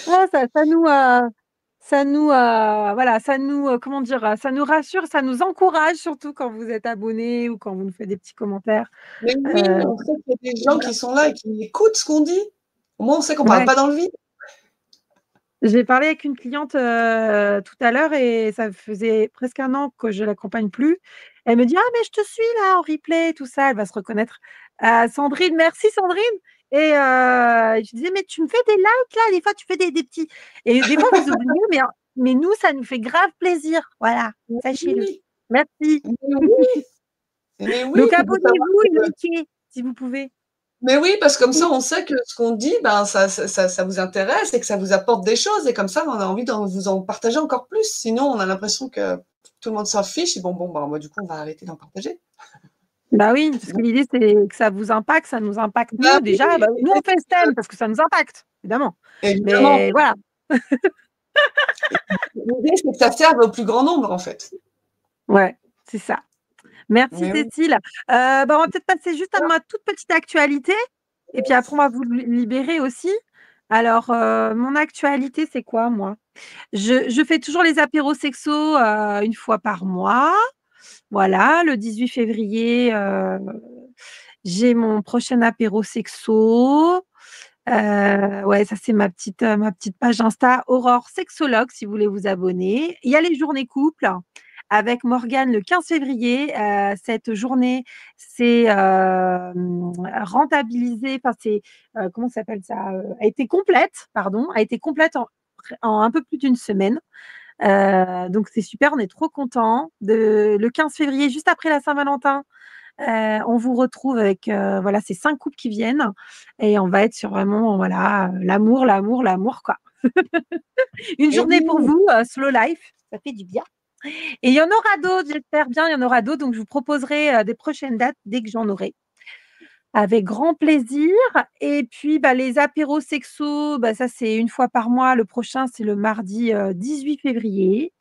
Ah, voilà, ça nous, comment dire? Ça nous rassure, ça nous encourage surtout quand vous êtes abonnés ou quand vous nous faites des petits commentaires. Mais oui, Heu, on sait qu'il y a des gens voilà. qui sont là et qui écoutent ce qu'on dit. Au moins, on sait qu'on parle Ouais. pas dans le vide. J'ai parlé avec une cliente, tout à l'heure et ça faisait presque 1 an que je l'accompagne plus. Elle me dit: «Ah mais je te suis là en replay tout ça», elle va se reconnaître. «Sandrine, merci Sandrine» et je disais: «Mais tu me fais des likes là, des fois tu fais des petits» et des fois vous oubliez mais nous ça nous fait grave plaisir, voilà, Mais sachez-le. oui, Merci. mais oui, Donc il faut savoir abonnez-vous et que likez si vous pouvez. mais oui, parce que comme ça, on sait que ce qu'on dit, ben, ça vous intéresse et que ça vous apporte des choses et comme ça, on a envie d'en vous en partager encore plus. Sinon, on a l'impression que tout le monde s'en fiche et bon, bah, moi, du coup, on va arrêter d'en partager. Bah oui, parce que l'idée c'est que ça vous impacte, ça nous impacte Bah nous déjà, oui, bah, nous on fait le STEM parce que ça nous impacte, évidemment. évidemment. Mais voilà. L'idée, c'est que ça serve au plus grand nombre, en fait. Ouais, c'est ça. Merci Mais oui. Cécile. Bah, on va peut-être passer juste à ma toute petite actualité et puis après on va vous libérer aussi. Alors, mon actualité, c'est quoi moi? Je fais toujours les apéros sexo, 1 fois par mois. Voilà, le 18 février, j'ai mon prochain apéro sexo. Ouais, ça c'est ma petite page Insta Aurore Sexologue si vous voulez vous abonner. Il y a les journées couples avec Morgane le 15 février. Cette journée, c'est, rentabilisé, enfin c'est, comment ça s'appelle ça? A été complète, pardon, a été complète en un peu plus d'1 semaine. Donc c'est super, on est trop contents. Le 15 février, juste après la Saint-Valentin, on vous retrouve avec, voilà, ces 5 couples qui viennent et on va être sur vraiment, voilà, l'amour, l'amour, l'amour, quoi. Une Et journée oui, pour vous, slow life, ça fait du bien et il y en aura d'autres, j'espère bien, il y en aura d'autres, donc je vous proposerai, des prochaines dates dès que j'en aurai. Avec grand plaisir et puis, bah, les apéros sexos, bah, ça c'est 1 fois par mois. Le prochain, c'est le mardi, 18 février.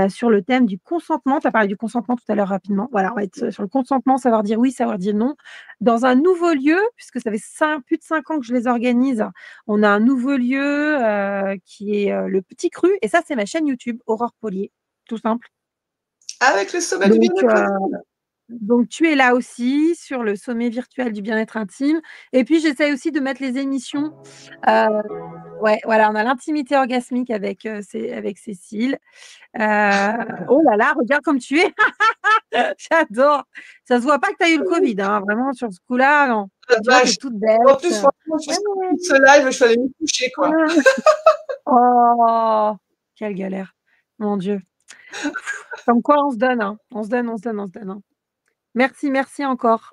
Sur le thème du consentement. Tu as parlé du consentement tout à l'heure rapidement. Voilà, on va être sur le consentement, savoir dire oui, savoir dire non. Dans un nouveau lieu, puisque ça fait plus de 5 ans que je les organise, on a un nouveau lieu qui est le Petit Cru. Et ça, c'est ma chaîne YouTube, Aurore Paulier, tout simple. avec le sommet du Donc, bien-être intime. donc, tu es là aussi sur le sommet virtuel du bien-être intime. Et puis, j'essaye aussi de mettre les émissions. euh, ouais, voilà, on a l'intimité orgasmique avec Cécile. Oh là là, regarde comme tu es. J'adore. Ça se voit pas que tu as eu le covid, hein, vraiment sur ce coup-là, non. La Tu vois, tu es vache. toute belle. En plus, franchement, je Ouais, suis sortie ouais, de ce live, je suis allée me coucher, quoi. ouais. Oh! Quelle galère. Mon Dieu. Comme quoi on se donne, hein. On se donne, on se donne, on se donne, hein. Merci, merci encore.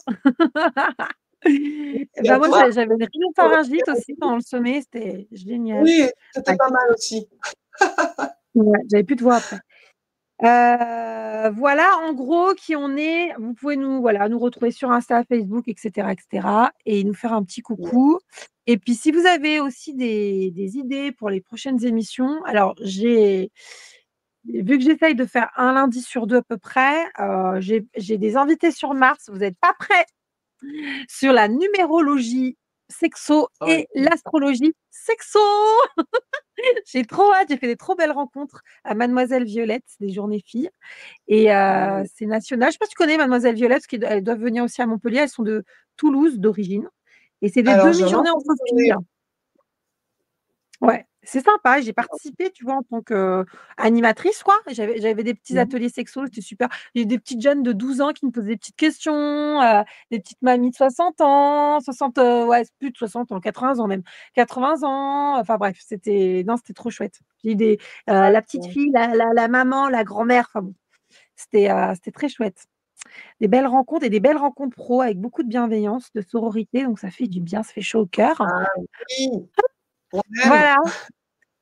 Merci à Bah, moi, toi. j'avais une rhinopharyngite aussi pendant le sommet, c'était génial. Oui, c'était Ouais, pas mal aussi. ouais, j'avais plus de voix après. Voilà en gros qui on est. Vous pouvez nous voilà, nous retrouver sur Insta, Facebook et cetera et nous faire un petit coucou et puis si vous avez aussi des idées pour les prochaines émissions, alors vu que j'essaye de faire un lundi sur 2 à peu près, j'ai des invités sur Mars, vous êtes pas prêts, sur la numérologie sexo Oh et l'astrologie sexo! J'ai trop hâte, j'ai fait des trop belles rencontres à Mademoiselle Violette, des journées filles. Et oui. c'est national. Je sais pas si tu connais Mademoiselle Violette, parce qu'elles doivent venir aussi à Montpellier. Elles sont de Toulouse d'origine et c'est des Alors j'en ai demi-journées entendu entre parler. filles. Ouais, c'est sympa. J'ai participé, tu vois, en tant qu'animatrice, quoi. J'avais des petits Mmh. ateliers sexo, c'était super. Il y a des petites jeunes de 12 ans qui me posaient des petites questions, des petites mamies de 60 ans, 60, ouais, plus de 60 ans, 80 ans même, 80 ans, enfin bref, c'était trop chouette. J'ai eu la petite fille, la maman, la grand-mère, enfin bon, c'était très chouette. Des belles rencontres et des belles rencontres pro avec beaucoup de bienveillance, de sororité, donc ça fait du bien, ça fait chaud au cœur. Ah oui, on aime. Voilà,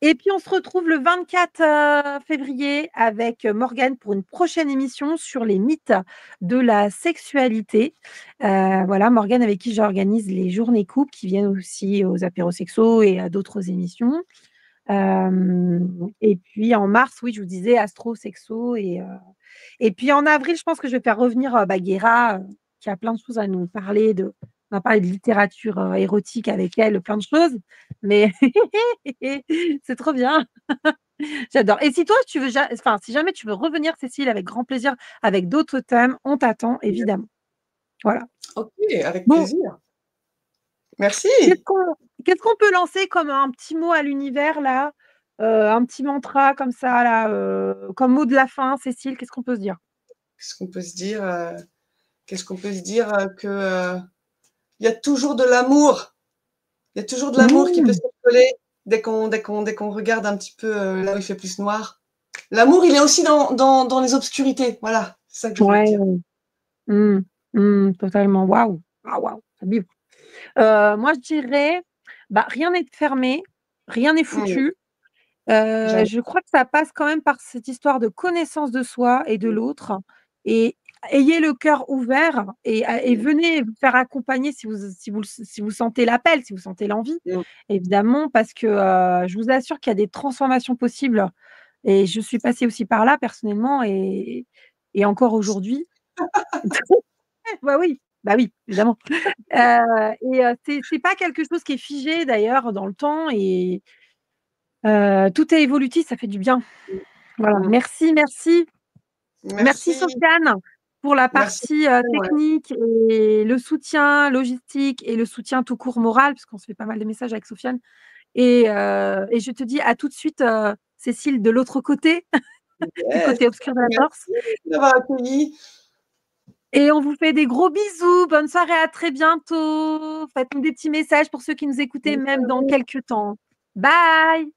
Et puis, on se retrouve le 24 février avec Morgane pour une prochaine émission sur les mythes de la sexualité. Voilà, Morgane avec qui j'organise les journées couples qui viennent aussi aux apéros sexos et à d'autres émissions. Et puis en mars, oui, je vous disais astro, sexo. Et puis en avril, je pense que je vais faire revenir Guéra, qui a plein de choses à nous parler. On a parlé de littérature érotique avec elle, plein de choses. Mais c'est trop bien. J'adore. Et si toi, tu veux, enfin, si jamais tu veux revenir, Cécile, avec grand plaisir, avec d'autres thèmes, on t'attend, évidemment. Voilà. Ok, avec Bon, plaisir. Merci. qu'est-ce qu'on qu'est-ce qu'on peut lancer comme un petit mot à l'univers, là? Un petit mantra comme ça, là, comme mot de la fin, Cécile, qu'est-ce qu'on peut se dire? Qu'est-ce qu'on peut se dire Qu'est-ce qu'on peut se dire que il y a toujours de l'amour. Il y a toujours de l'amour qui peut Mmh. circuler dès qu'on regarde un petit peu là où il fait plus noir. L'amour, il est aussi dans les obscurités. Voilà, c'est ça que je voulais Ouais. dire. Mmh. Totalement. Waouh! Ah waouh, ça vibre. Moi, je dirais, bah, rien n'est fermé, rien n'est Mmh, foutu. j'aime. Je crois que ça passe quand même par cette histoire de connaissance de soi et de l'autre et ayez le cœur ouvert et Mmh, venez vous faire accompagner si vous sentez l'appel, si vous sentez l'envie, mmh. évidemment, parce que, je vous assure qu'il y a des transformations possibles et je suis passée aussi par là personnellement et encore aujourd'hui. Bah oui, évidemment. C'est pas quelque chose qui est figé d'ailleurs dans le temps et tout est évolutif, ça fait du bien. Voilà, Mmh. merci, merci. Merci Merci, Sofiane pour la merci. partie, Ouais. technique et le soutien logistique et le soutien tout court moral, parce qu'on se fait pas mal de messages avec Sofiane et je te dis à tout de suite, Cécile, de l'autre côté, du Yes, côté obscur de la force merci d'avoir accueilli. et on vous fait des gros bisous. Bonne soirée, à très bientôt. Faites-nous des petits messages pour ceux qui nous écoutaient même dans quelques temps. Bye.